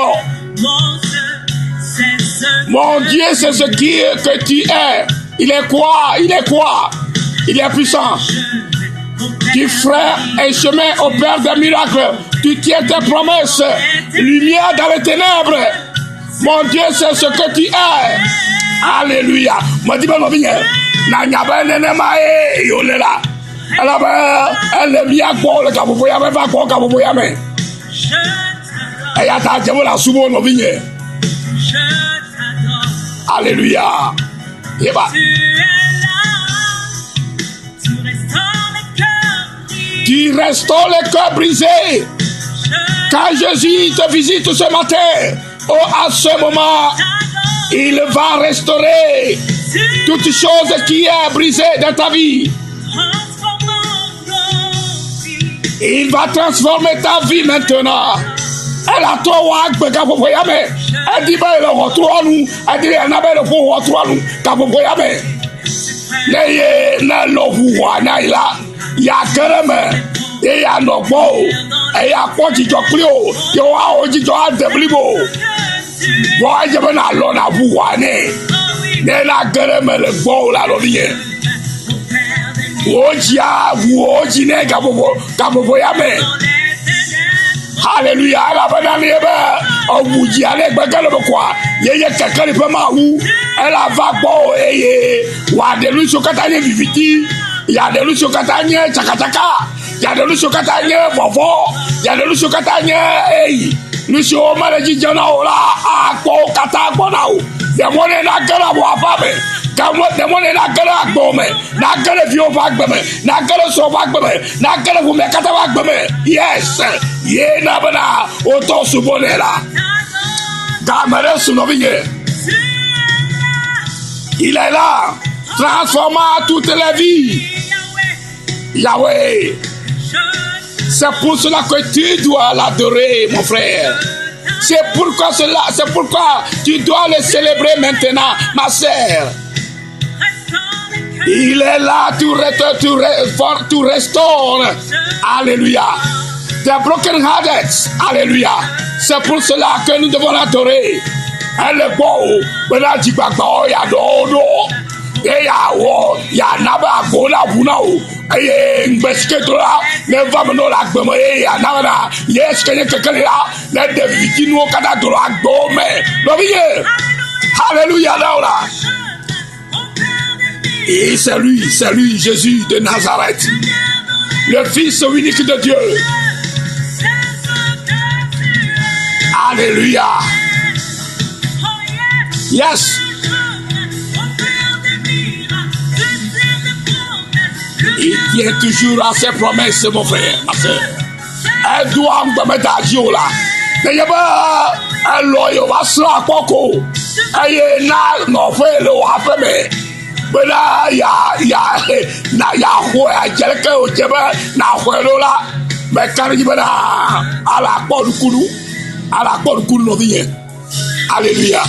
Mon Dieu, c'est ce que tu es. Il est quoi? Il est puissant. Tu ferais un chemin au Père des miracles. Tu tiens tes promesses. Lumière dans les ténèbres. Mon Dieu, c'est ce que tu es. Alléluia. Moi, dis-moi, na nyaba nene mae yolela. Elle est bien quoi le kaboboya me va quoi kaboboya me. Et ya ta jemo la subo no vigne. Alléluia. Yeba. Tu restaures les cœurs brisés. Quand Jésus te visite ce matin, à ce moment, il va restaurer toutes choses qui est brisées dans ta vie. Il va transformer ta vie maintenant. Elle a trop de elle dit, ben, le retour à nous. Elle dit, elle n'a pas le retour à nous. Neye na lovu wana ila ya kereme e ya nogbo e ya pojijo klio yo wa ojijo adeblibo bo ajebe na lo na vu wane ne na kereme le gbo la lo bien ojia vu oji ne gabobo ya me Hallelujah la banane ba obuji ale gbegele kwa yeye kekele pe ma wu ela va gbo eye wa de lu sokatanye viviti ya de lu sokatanye chakachaka ya de lu sokatanye vovo ya de lu sokatanye ei lu so male jijana ola akpo kata gbona o de mone na gara bo afabe de mone na gara agbo me na gara fi o fa gbe me na gara so fa gbe me na gara fu me kata fa gbe me yes ye na bana o to subonela gamere sunoviye il est là transformant toutes les vies Yahweh c'est pour cela que tu dois l'adorer mon frère c'est pourquoi tu dois le célébrer maintenant ma sœur il est là tu restaures alléluia des broken hearted alléluia c'est pour cela que nous devons l'adorer elle est beau bena jibagba ya dodo e ya wo ya naba gola bunao e ngbeske dola ne vamno la gbemo e ya naba yes kenye kekele la le de vitino kada dola gbome lo biye alléluia là et c'est lui Jésus de Nazareth le fils unique de Dieu alléluia yes il tient toujours à ses promesses mon frère ma soeur elle doit me mettre à Dieu là n'ayez pas un loyau va se la coco ayez na non fait le wafeme bela ya quoi quelque au teba na quoi là mais quand il va à la porte koulou no vie alléluia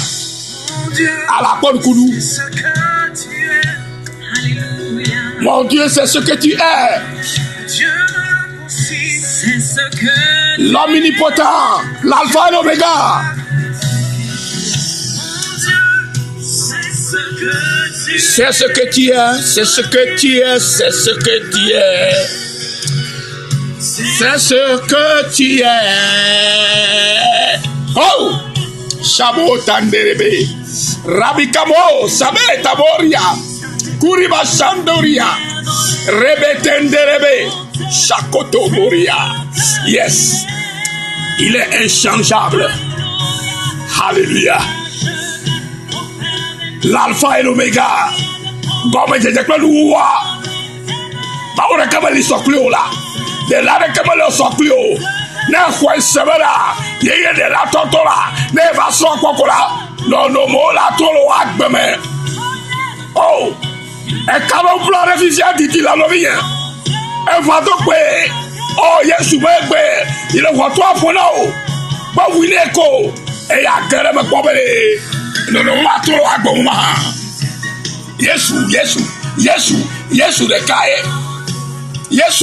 à la porte koulou mon Dieu c'est ce que tu es l'omnipotent l'alpha et l'oméga c'est ce que tu es c'est ce que tu es c'est ce que tu es c'est ce que tu es oh Shabo Tanderebe Rabikamo Sabe Taboria Kuriba Sandoria Rebetenderebe Shakoto Boria yes il est inchangeable alléluia l'alpha et l'oméga comme je dis quoi baura kamali soklo la de la kamali soklo na kwa sebara yeye de la totora ne va so kokola no mo la tolo agbeme oh e kalo plan révision dit la lovien e va to pe oh Yesu begbe il est toi fona o ba wile ko e ya gere me pobele no ma tolo agboma Yesu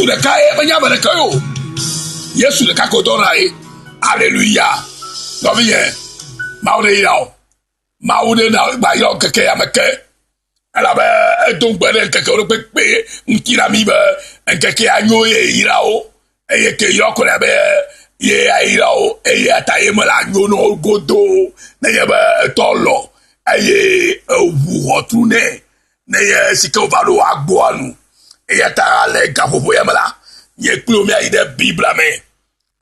de kae banya ba de kayo Yesu de kakodorae alléluia no bien maude na ba yo keke ya meke ala ba donc ba de keke ro pe ntira mi ba keke anyo e irao e ke yo ko la ba ye irao e ya ta e mala anyo no godo na ye ba tolo aye wu retourner na ye sike o ba lo agbo anu e ya ta le gapopo ya mala ye klo mi aide bible me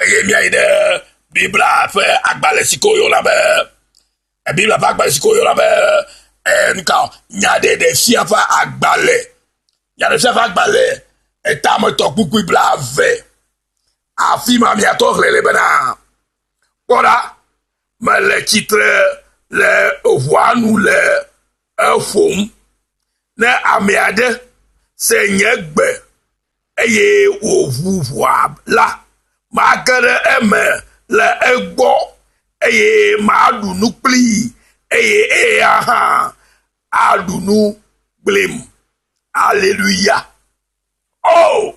e mi aide bible fa agbale siko yo la ba e bible fa agbale siko yo la ba nka nya de fia fa agbale ya de fia fa agbale e ta mo to kuku bla ve afi ma mi ato le bana voilà mais le titre le voix nous le fond ne amiade se nyegbe eye ovu voix la magere eme le egbo eye madunu pli eye aha adunu blem Alléluia. Oh,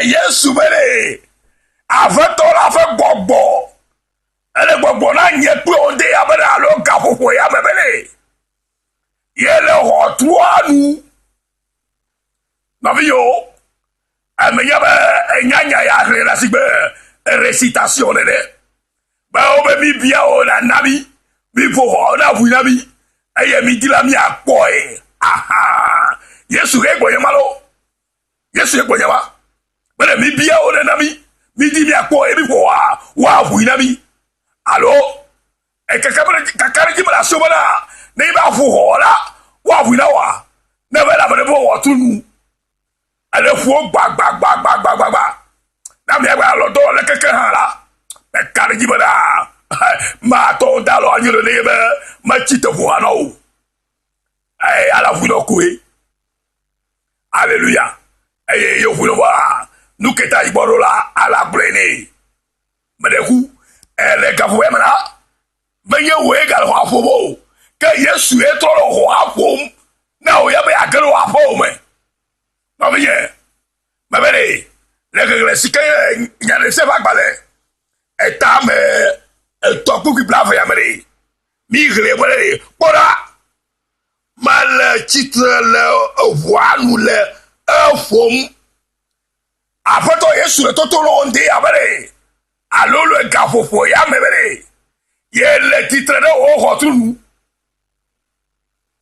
Yesu bere. Avec ton la fait bobo. Elle est bobo na nye pe onde ya bere alo gafofo ya bebele. Yele retour nous. Navio. Amenya ba nyanya ya rela sigbe récitation de. Ba o be mi bia o na nabi. Mi fo o na vu nabi. Eye mi di la mi apoe. Aha. Yesu re gboyema lo. Yesu re gboyema. Bele mi bia o na nabi. Mi di mi apoe mi fo wa vu nabi. Allo? E kakari di la sobana. Ne ba fo ho la. Wa vu na wa. Ne ba la bele bo wo tunu. Ale fo gba. Na mi agba lo do le keke han la. Me kari di bana. Ma to dalo anyolo nebe ma chite vo ano. Ay ala fu no kué. Alléluia. Ay yo fu no wa. Nou keta iboro la ala brene. Me de ku ele ka fu emana. Benye we ga ho afobo. Ke Yesu e toro ho afom. Na o ya be agero afom me. No me ye. Me bere. Le sike nya le se va gbale. Eta me tɔkpu qui blave yamere mi gre wele pora mal titre le voix nous le fom apoto Yesu le totolo onde abere alo le gafofo yamere ye le titre de o hotunu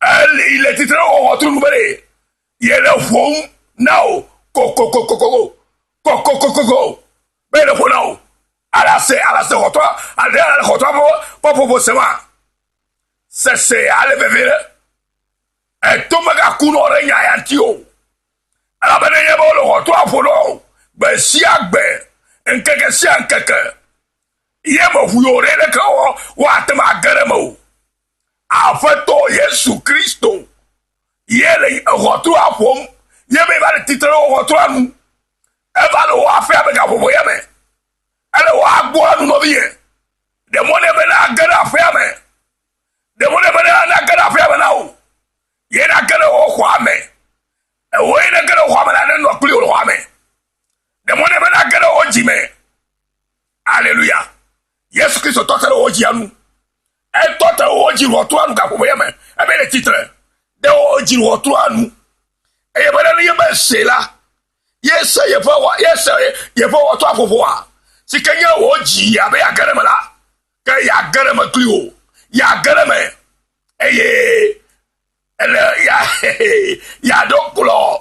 il le titre o hotunu bere ye le fom now ko bere fo now ala se rotwa ala rotwa po sema se ale bevele e to maga kuno re nya yantio ala bene ye bo lo rotwa folo be si agbe nkeke si nkeke ye mo fuyo re le ko wa te ma garemo afeto Yesu Kristo ye le rotwa fom ye be ba le titre rotwa nu e ba lo afa be ga fo ye me ale wa gbo anu no biye de mo ne be na gara afia me de mo ne be na gara afia me na o ye na gara o kwa me e wo ye na gara o kwa me na no kuli o kwa me de mo ne be na gara o ji me. Alléluia. Yesu Kristo totere o ji anu e totere o ji rotu anu ka ko ye me e be le titre de o ji rotu anu e ye be na ye be se la yes ye fo wa to afofo a si kenya wo ji ya be ya garama la ka ya garama klio ya garama eye ele ya dokulo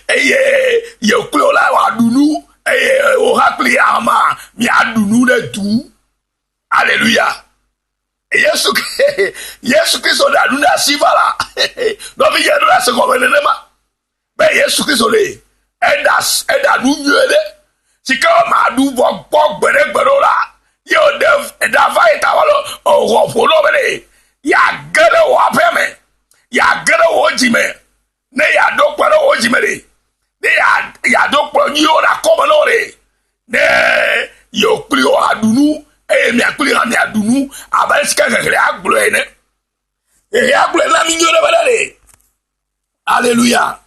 eye ye klio la wa dunu eye o hakli ama mi adunu le du. Alléluia. Yesu Kristo da duna sivala no bi ye do la se ko le ma be Yesu Kristo le eda nu nyele sika ma du bo gbere la yo da vai ta walo o folo bele ya gere wa peme ya gere wo jime ne ya do kwere wo jime le ne ya do kwa ni o la ko no re ne yo kli o adunu e mi akli ha mi adunu abale sika kekere aglo ene e aglo la mi nyole bele. Alléluia.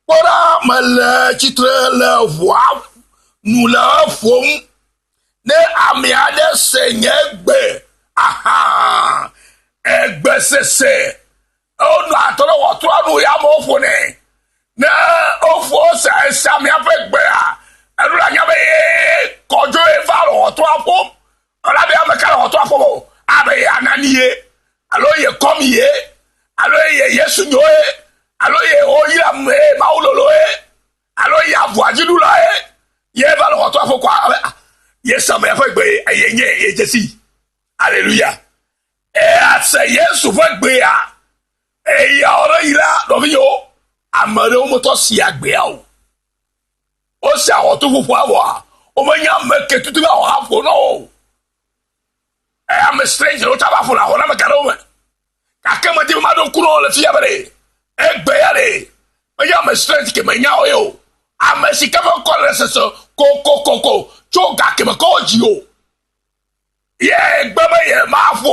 Ora mal titre la voix nous la fom ne amia de seigneur gbe aha egbe sese o no atoro wo to anu ya mo fo ne na o fo sa samia fe gbe a anu la nya be kojo e va lo to afom ala be ameka lo to afom abe ananie alo ye komiye alo ye Yesu nyoe alo ye oyira me maulolo alo ye avoajidu la ye va lo to afom kwa ye sama fe gbe ayenye ye jesi. Alléluia. E ase Yesu fe gbe a e ya oro ira do bi yo amare o moto si agbe a o se awon to fufu awo a o manya me ketutu ba o afo no e am stranger o taba fo la ho na me karo me kakema di ma don kuro le fi abere e gbe ya le me ya me stranger ke me nya o yo am si ka mo ko le so ko choga ke me ko ji o ye gbe me ye ma fu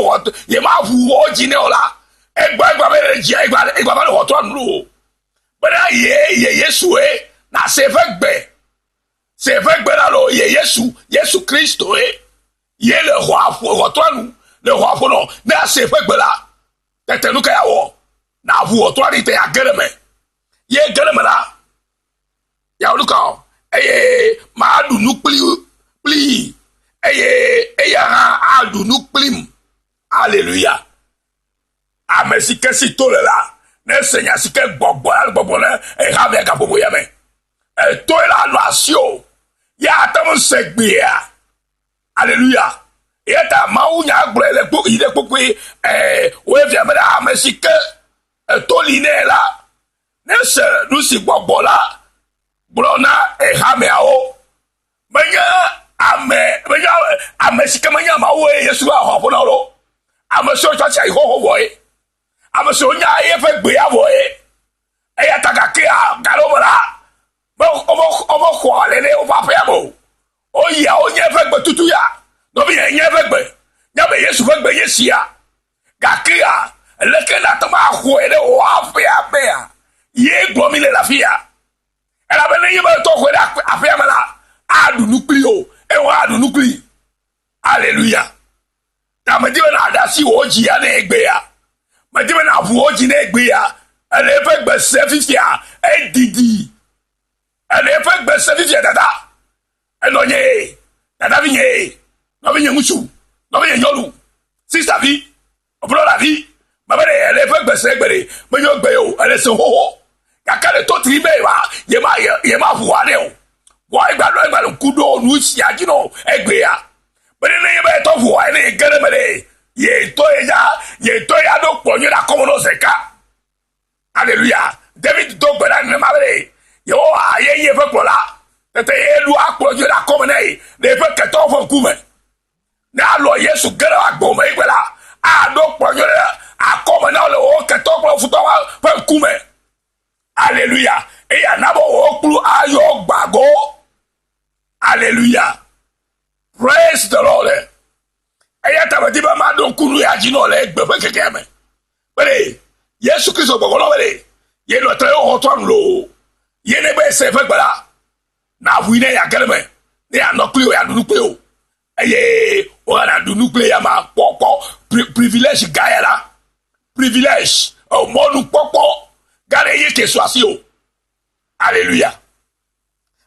o ji ne ola egba me ji egba ba lo to anu Bena ye Yesu na se fait gbe. C'est fait gbe là lo ye Yesu Christ ye le roi pour toi nous, le roi pour nous. Na se fait gbe là. Tete nous kaya wo. Na vous autorité à geleme. Ye geleme là. Ya luka. Ma du nous pli. Ya adu nous plim. Alléluia. Amen si que si tole là. Ne seigneur si que bobo là et rave ka bobo ya men. Et to la loation. Ya tam segbia. Alléluia. Et ta maou nya gbre le po ide popo we via me da amen si que to line là. Ne se nous si bobo là. Brona e rame ao. Menya ame si que menya maou Yesu a ho na lo. Ame so cha cha ho boy. Ame so nya ye fe gbe ya boy. E ya takake a galobara. Omo kwa lele o papa ya bo. O ya o nya fe gbe tutu ya. No bi nya fe gbe. Nya be Yesu fe gbe yesia. Gake a leke na tama ho ele o afia be a. Ye gbo mi le la fia. E la be le ye be to ho da afia mala. Adu nucleo. E wa adu nucleo. Alléluia. Ta me dibe na da si oji ya na egbe ya. Me dibe na bu oji na egbe ya. Ele fe gbe sefifia e didi. Ele fe gbe sefifia dada. Eno nye. Dada vi nye. No vi nye musu. No vi nye nyolu. Sister vi. Obro la vi. Mabere ele fe gbe segbere. Me yo gbe yo. Ele se ho. Yakale to tribe wa. Ye ma fu ane o. Wa igba lo kudo nu si ajino egbe ya. Bene ne yebe to fu wa ne gere mere. Ye to ya do ponyo da komono seka. Alléluia. David do gbera ne mabere. Yo ye fe pola. Tete elu akpojo da komene. Ne fe keto fo kume. Na lo Yesu gere agbo me gbela. A do ponyo akomena le o keto fo futo fa kume. Alléluia. Et ya nabo o kulu ayo gbago. Alléluia. Praise the Lord. Eya tabati ba ma don kunu ya jino le gbebe keke me. Bere, Yesu Kristo gbogbo lo bere. Ye lo tre o to lo. Ye ne be se fe gbara. Na wu ne ya geleme. Ne ya no klu ya dunu klu. Eye, o na dunu klu ya ma popo privilege gaela. Privilege o monu popo. Gare ye ke so asio. Alléluia.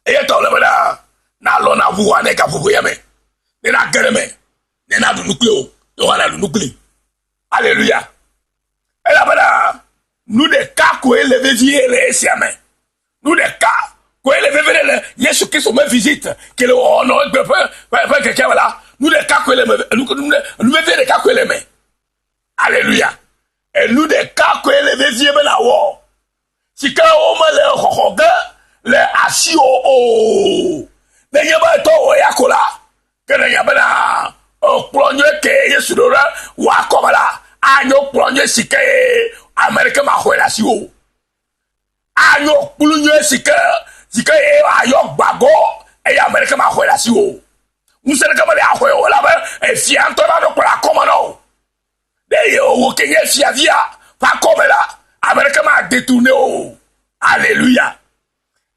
Eya to le bada na lo na wu ane ka fufu ya me. Ne na geleme. Ne na dunu klu. Yo na dunu klu. Alléluia. Et là, nous des cas qui élevés viennent les siamens. Nous des cas qui élevés viennent les Jésus Christ me visite. Que le honor peut quelqu'un là. Nous des cas qui élevés, nous des cas qui élevés. Alléluia. Et nous des cas qui élevés viennent là haut. Si quand on me le rohogue, le assis au ne y a pas de temps yakola. Que ne y a pas là. Plonge que Jésus dora ou à comme là. Anyo plonge sike America ma hoela si o. Anyo plonge sike ayo gbago e America ma hoela si o. Musele kama le ahoyo la ba e fianto na do para koma no. De yo kenye fiavia pa koma la America ma détourné o. Alléluia.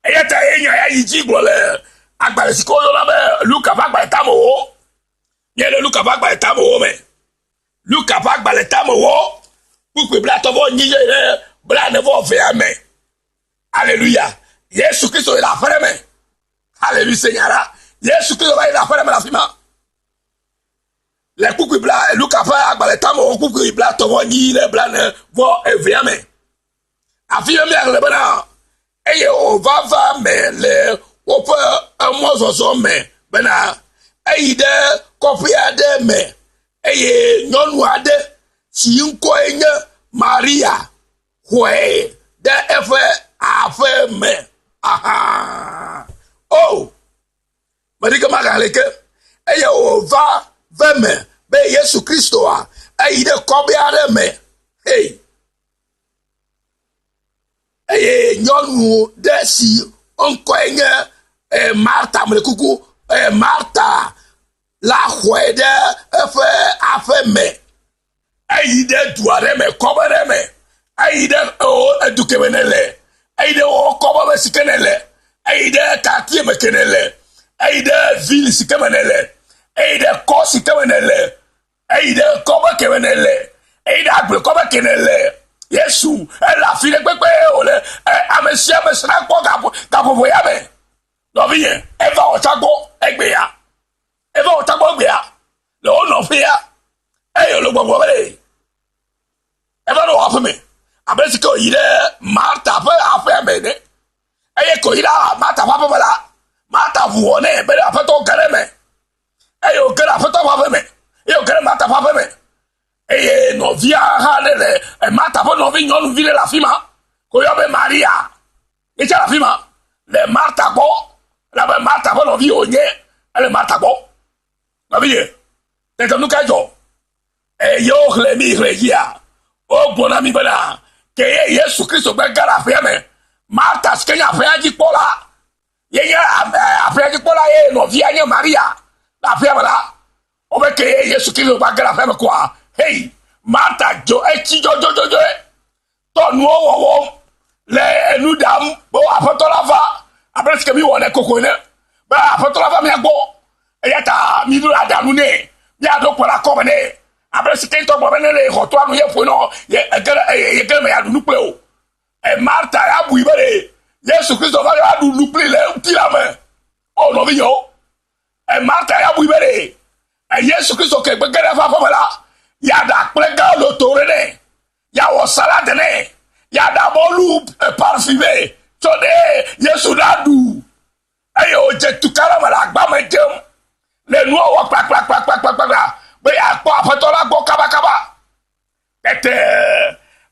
E yata enya ya yiji glole agbale siko yo la ba Luka va gba tamo o. Ye le Luka va gba tamo o me. Luka va gba le tamo wo pour que bla to vo nyi bla ne vo fe amen. Alléluia. Yesu Kristo il a fait mais. Alléluia Seigneur. Yesu Kristo va il a fait mais la fima. Le pour que bla Luka va gba le tamo wo pour que bla to vo nyi le bla ne vo fe amen. Afia mi le bana. Eye o va mais le o pe mo so mais bana. Eye de kopia de mais. Eye nyɔnu aɖe si ŋkɔe nye Maria xɔe ɖe eƒe aƒe me. Aha. Oh. Medike magaleke. Eye wòva ve me be Yesu Kristoa eyi ɖe kɔbe aɖe me. Hey. Eye nyɔnu ɖe si ŋkɔe nye Marta mlekuku Marta la xɔe ɖe eƒe aƒe me. Eyi ɖe du aɖe me, kɔbe ɖe me. Eyi ɖe edu keme ne le. Aide o koba me sikenele. Aide quartier me kenele. Aide ville sikemenele. Aide ko sikemenele. Aide koba kemenele. Aide agbe koba kenele. Yesu, la fille pepe ole. Amesia me sra ko gapo voya me. No bien, eva o tago egbe ya. Eva o tago egbe ya. Le o no fia. Eyo lo gbogbo bele. Eva no wa me. Abesi ko ire Martha fa me ne. Eye ko ira Martha fa bala. Martha vuone be fa to gare me. Eyo gare fa to fa me. Eyo gare Martha fa me. Eye no via halele. E Martha fa no vi nyonu vile la fima. Ko yo be Maria. E cha la fima. Le Martha bo. La be Martha fa no vi onye. Le Martha bo. La vi. Te no ka jo. E yo hle mi hle ya. O bona mi bana. Ke Yesu Kristo be gara fe me. Martha skenya fe aji pola. Ye afe aji pola ye no via nye Maria. La fe bala. O be ke Yesu Kristo be gara fe me kwa. Hey, Martha jo echi jo. To nu wo le enu dam bo afotola fa. Après que mi wona kokone. Ba afotola fa mi agbo. Eyata mi du adanu ne. Ya do pola ko ne. Après ce que to bo ne ho to anu ye fo no ye gele me adu nupe o. E Martha ya bu ibere. Yesu Kristo va adu nupe le ti la me. Oh no vi yo. E Martha ya bu ibere. E Yesu Kristo ke gele fa fa la. Ya da plega lo tore ne. Ya wo salade ne. Ya da bolu parfumé. So de Yesu dadu. Ayo je tukara mala gba me jem. Le nu wo pa. Be ya po apatola gbo kaba. Tete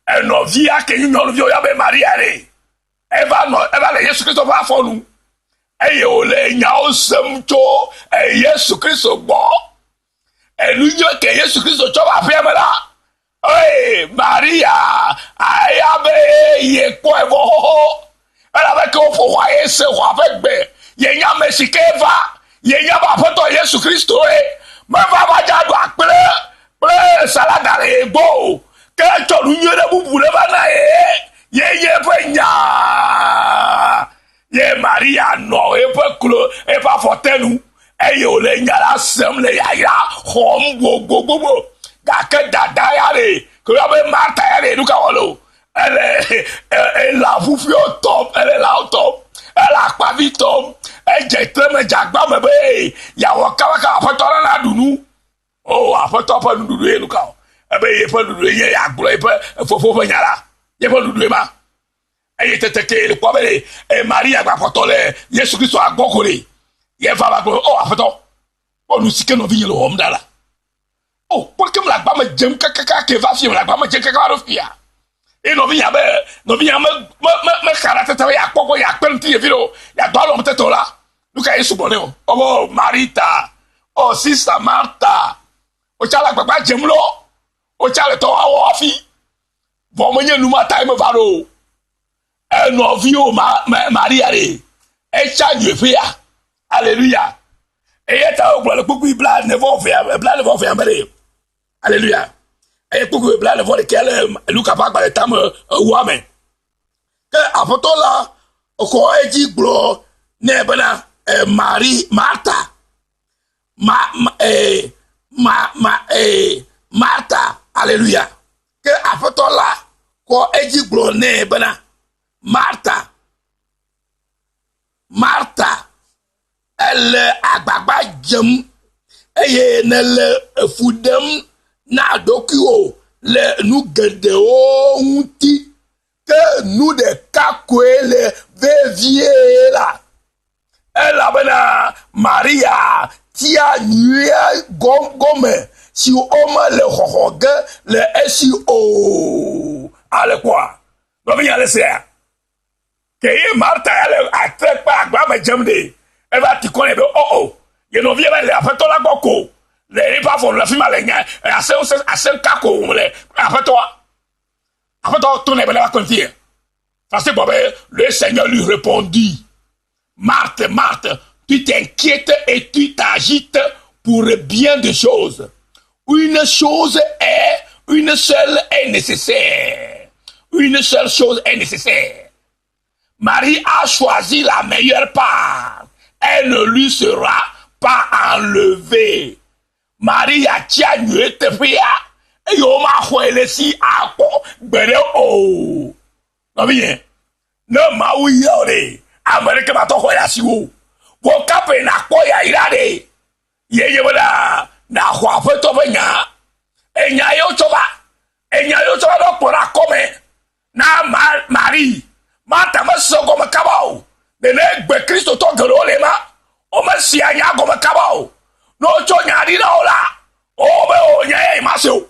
eno via ke nyoro vio ya be Maria re. Eva le Yesu Kristo va fonu. Ayo le nya osem to Yesu Kristo gbo. Enu yo ke Yesu Kristo cho ba fe mala. Hey, Maria, ayabe ye ko evo. Ala ba ko fo wa ese wa fe gbe. Ye nya mesikeva, ye nya ba foto Yesu Kristo e. Ma va ba jadu akple salada le gbo. Ke to nu nyere bubu le ba na e. Ye pe nya. Ye Maria no e pe klo e pa fotenu. E yo le nya la sem le ya hom gbogbo. Gake dada yare ko yo be Martha yare duka wolo elle la fufio top elle la top elle a pavi top e je treme jagba me be ya wo kawaka afotora na dunu o afoto pa dunu e duka e be ye pa dunu ye ya gbo e pa fofo fa nyara ye pa dunu ma e ye teteke le ko be e Maria gba fotole Yesu Kristo agokore ye fa ba gbo o afoto o nu sike no vi yelo o mdala. Oh, porque me la gba me jem kaka ke va fi me la gba me jem kaka ro fia. E no vinya me karate tawe ya koko ya penti e viro ya do lo mteto la. Luka Yesu bone o. Oh, Marita. Oh, sister Martha. O chala gba jem lo. O chala to awo fi. Bo mo nye numa time varo. E no vi o Maria re. E cha ju fia. Hallelujah. E yeta o glo poku blood never fia mere. Alléluia. Et pour que bla le vol lequel Luca pas par le temps ouame. Que apoto la ko eji glo ne bana Martha. Martha. Alléluia. Que apoto la ko eji glo ne bana Martha. Elle agbagba jem eye ne le fudem na dokio le nu gede o unti que nous de kakwe le vevie la elle abena Maria tia nuia gome si oma le hohoge le esi o ale quoi no viens laisser que Martha elle a très pas agba me jemde elle va ti connaître oh ye no vient le afeto la boko le pas font la fima le nya assez kako le afeto tourne bela va confier parce que le Seigneur lui répondit Marthe tu t'inquiètes et tu t'agites pour bien des choses une seule est nécessaire une seule chose est nécessaire Marie a choisi la meilleure part. Elle ne lui sera pas enlevée. Marie a tia nyete fia. Et yo ma khwele si ako gbere o. Non bien. Ne ma wi yore. Amerika ba to khoya si wo. Wo kape na koya irade. Ye bada na khwa fe to benya. Enya yo choba. Enya yo choba do pora come. Na Marie. Mata masoko makabao. De ne gbe Kristo to gero le ma. O ma si anya go makabao. No cho nyari na ola. O be o nya e maso.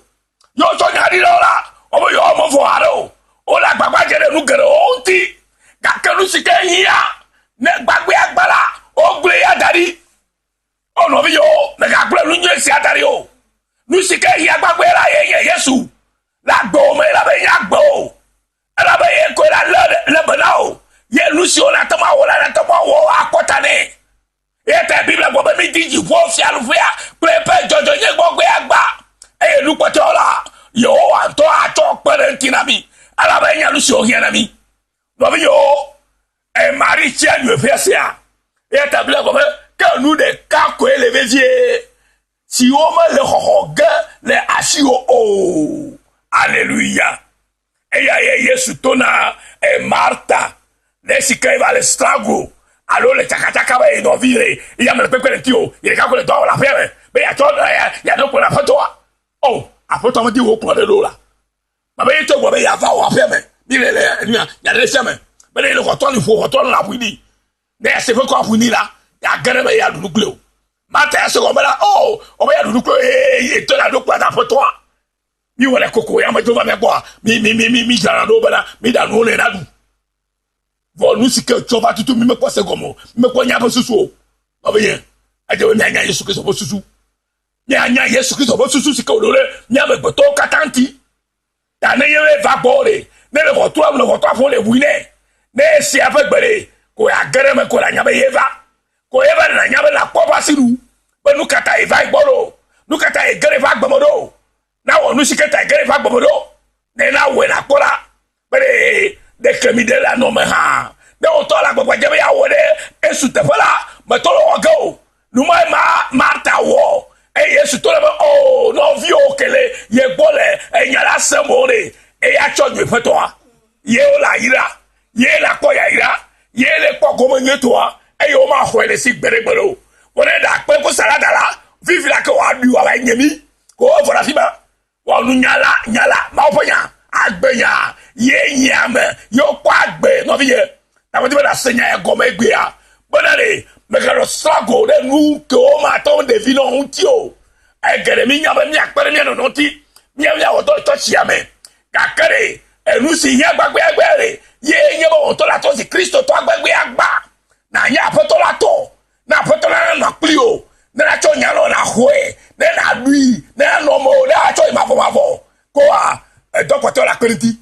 Yo cho nyari na ola. O be yo mo fo aro. O la gbagba jere nu gero o ti. Ga kanu sike hiya. Ne gbagbe agbala. O gbe ya dari. O no bi yo. Ne ga gbe nu nye si adari o. Nu sike hiya gbagbe la ye Yesu. La gbo me la be ya gbo. La be ye ko la le banao. Ye nu si o la tama o la tama o akotane. Ete Bible go be mi diji wo fi alufia prepe jojo ye gbogbe agba e lu pote ola yo anto ato parenti na mi ala ba nya lu so hia na mi no bi yo e mari tia nu efesia ete Bible go be ka nu de ka ko elevezie si o ma le hohoga le asio o alleluia e ya Yesu tona e Marta le si kai va le strago. Alors le chakachaka va y vire il y a le pepe le tio il est le doigt la faire mais il y a donc pour la photo oh a photo me dit au pour de l'eau là mais il te voit il y a va au faire mais il y a les chemins mais le retourne il faut retourner la bouillie mais c'est pas quoi bouillie là il y a gagné mais il y a du nucléo matin c'est comme là oh on va y a du nucléo et te la donc pas la photo mi wala koko ya ma to va me quoi mi jarando bana mi da no le na du Bon, nous, si que tu vas tout me quoi c'est comme me quoi n'y a pas sous ah bien aje we nya Yesu Kristo bo susu nya Yesu Kristo bo susu si ko lore nya me to katanti ta ne ye va bore ne le retour font les bouiner ne si avec gbere ko ya gere me ko la nya be eva ko eva na nya be la ko ba siru be nu kata eva igboro nu kata e gere va gbomodo na wo nu si kata gere va gbomodo ne na we na kola be de kemi de la no me ha de o to la gbogbo je be ya wo de esu te fola me to lo go nu ma Marta wo e Yesu to le oh no vi o kele ye gbole e nya la semore e ya cho ju fe to a ye o la ira ye la ko ya ira ye le ko ko mo nye to a e yo ma ho le si gbere o wona da pe ko sala dala vivi la ko wa du wa nyemi ko o fora fi ba wa nu nyala ma o ponya agbeya ye nyame yo kwa agbe no vie na mo ti na senya e goma egbe a bonare me ka struggle de nu ko ma to de vino untio e gere mi nyame mi akpere mi no ti mi ya wo to chiame ka kere e nu si nya gbagbe agbere ye nye bo to la to si Kristo to agbagbe agba na nya apotola to na apotola na plio na cho nya lo na hoe na lui na no mo na cho mafo ko a dokoto la periti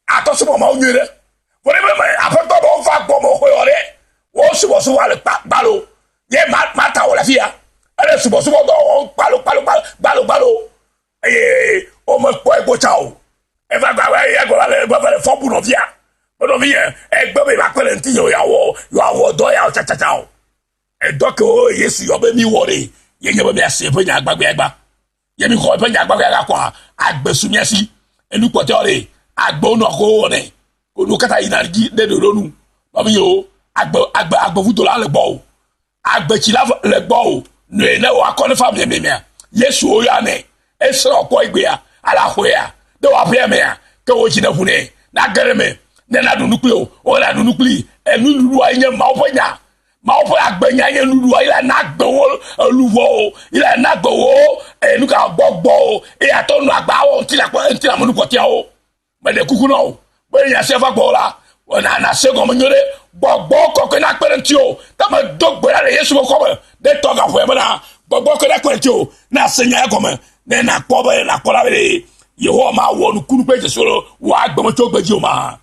attention moment on yere pour les mêmes après toi on va bon mo yore wo subo le balo ye mata o la fia elle subo do on balo o mo po e go chao e va le fo bu no via e gbe be ba pele nti yo awo do ya cha e doko Yesu yo be mi wore ye nye be mi ase pe nya gbagbe agba ye mi ko pe nya gbagbe agba kwa agbesu mi asi enu pote ore agbo no ko ne ko nu kata inarji de do nu ba mi yo agbo futo la le gbo agbechi la le gbo ne wa ko ne family me me Yesu o ya ne esro ko igbe ya ala ho ya de wa pe me ya ke wo chi na hu ne na gere me ne na do nukleo o la do nukli enu lu wa nye ma oponya ma opo agbenya nye lu wa ila na gbo luwo ila na gbo enu ka gbogbo e atonu agba o ti la mo nu ko ti o me de kuku no be ya se fa gbo la na se go mo nyore gbogbo ko ko na parenti o ta ma dogbo la Yesu ko be de to ga fo e na gbogbo ko na parenti o na se nya ko me ne na ko be na ko la be Yeho ma wo nu kunu pe Jesu lo wa gbo mo to gbeji o ma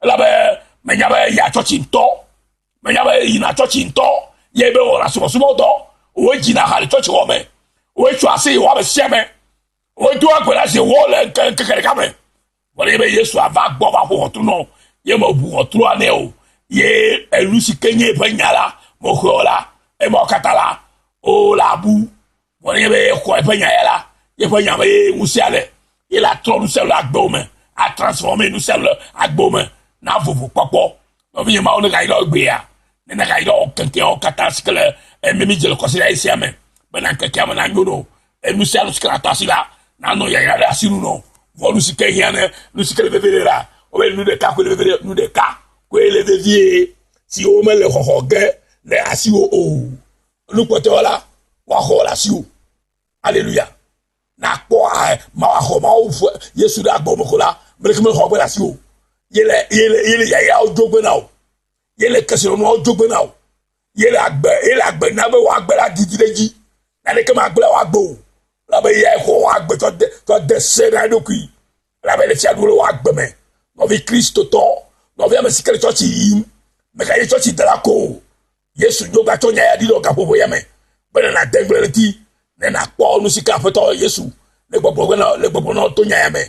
la be me nya be ya church nto me nya be ina church nto ye be wo la so do o ji na ha church wo me o chu ase wo be se me o do agbara se wo le kekere ka me wole be Yesu ava gbo ba ho to no ye mo bu ho to ane o ye elusi kenye penyala mokola e mokatala o la bu woni be ko penyala ye penyama ye musiale il a trop nous seul agbome a transformer nous seul agbome na vovo popo no vi ma on ga ilo gbe ya na ga ilo kente o kataskele e memi je le conseiller ici amen bana keke amana ngono e nous seul skala tasila na no ya ya asiru no volu sike hiane nous sike le bebera o be nous de ka ko le bebera nous de ka ko le devie si o me le hohoge le asi o nous pote wala wa hola si o alléluia na ko ma ho ma o Yesu da gbo mo ko la me ke me ho gbe la si o yele ya o jogbe na o yele kesiro no o jogbe na o yele agbe na be wa gbe la gidileji na le ke ma gbe wa gbo la be ye ko wa gbe to de se na do ki la be le ti adu wa gbe me no vi Kristo to no vi me sikere church yi me ka ye church de la ko Yesu joga to nya ya di lo ka popo ye me be na dengle ti na ko nu sika feto Yesu le gbogbo na to nya ya me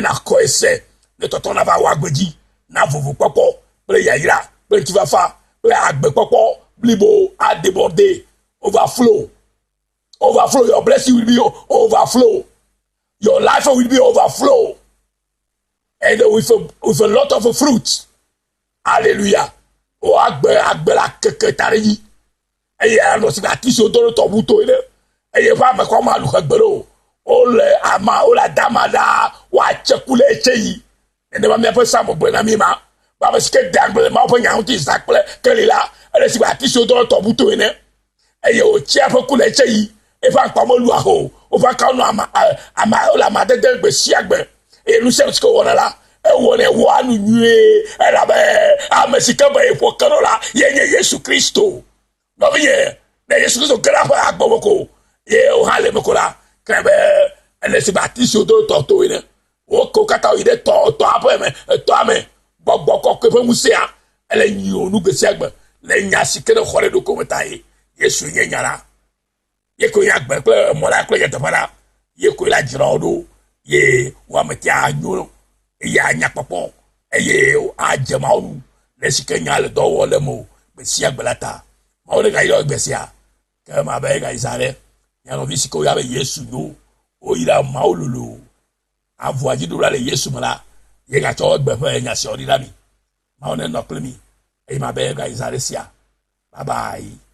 na ko ese le toto na va wa gbeji na vovo popo ple ya ira ple ti va fa ple agbe popo blibo a déborder overflow your blessing will be overflow your life will be overflow and with a lot of fruit hallelujah o agbe la keke tari eye ano si ati so do to buto ile eye fa me ko ma lu gbero o le ama o la damada wa chekule echeyi ene ba me fa samo bo na mi ma ba ba ske dangle ma po nya unti sakple kele la ele si ati so do to buto ene eye o chia fa kule echeyi e fa pa mo lu aho o fa ka no ama o la ma de gbe si agbe e lu se ko wona la e wona e wa nu nwe e la be amesika ba e po karola yenye Yesu Kristo no vie na Yesu Kristo kra fa agboko ye o hale me ko la krebe ele si baptiste do to ine o ko kata ide to apo me to ame gbogbo ko ke fe musia ele nyi onu gbe si agbe le nya sikere khore do ko metaye Yesu nyanyara ye ko ya gbe pe mo la ko ye to para ye ko la jira odo ye wa metia anyo ya nya popo ye a jema onu le sikenya le do wo le mo be si agbe lata ma o le ga yo gbe si a ke ma be ga isare ya no bisiko ya be Yesu no o ira ma ololo avoaji do la le Yesu mala ye ga to gbe fe nya si ori la mi ma o ne no ple mi e ma be ga isare sia bye bye.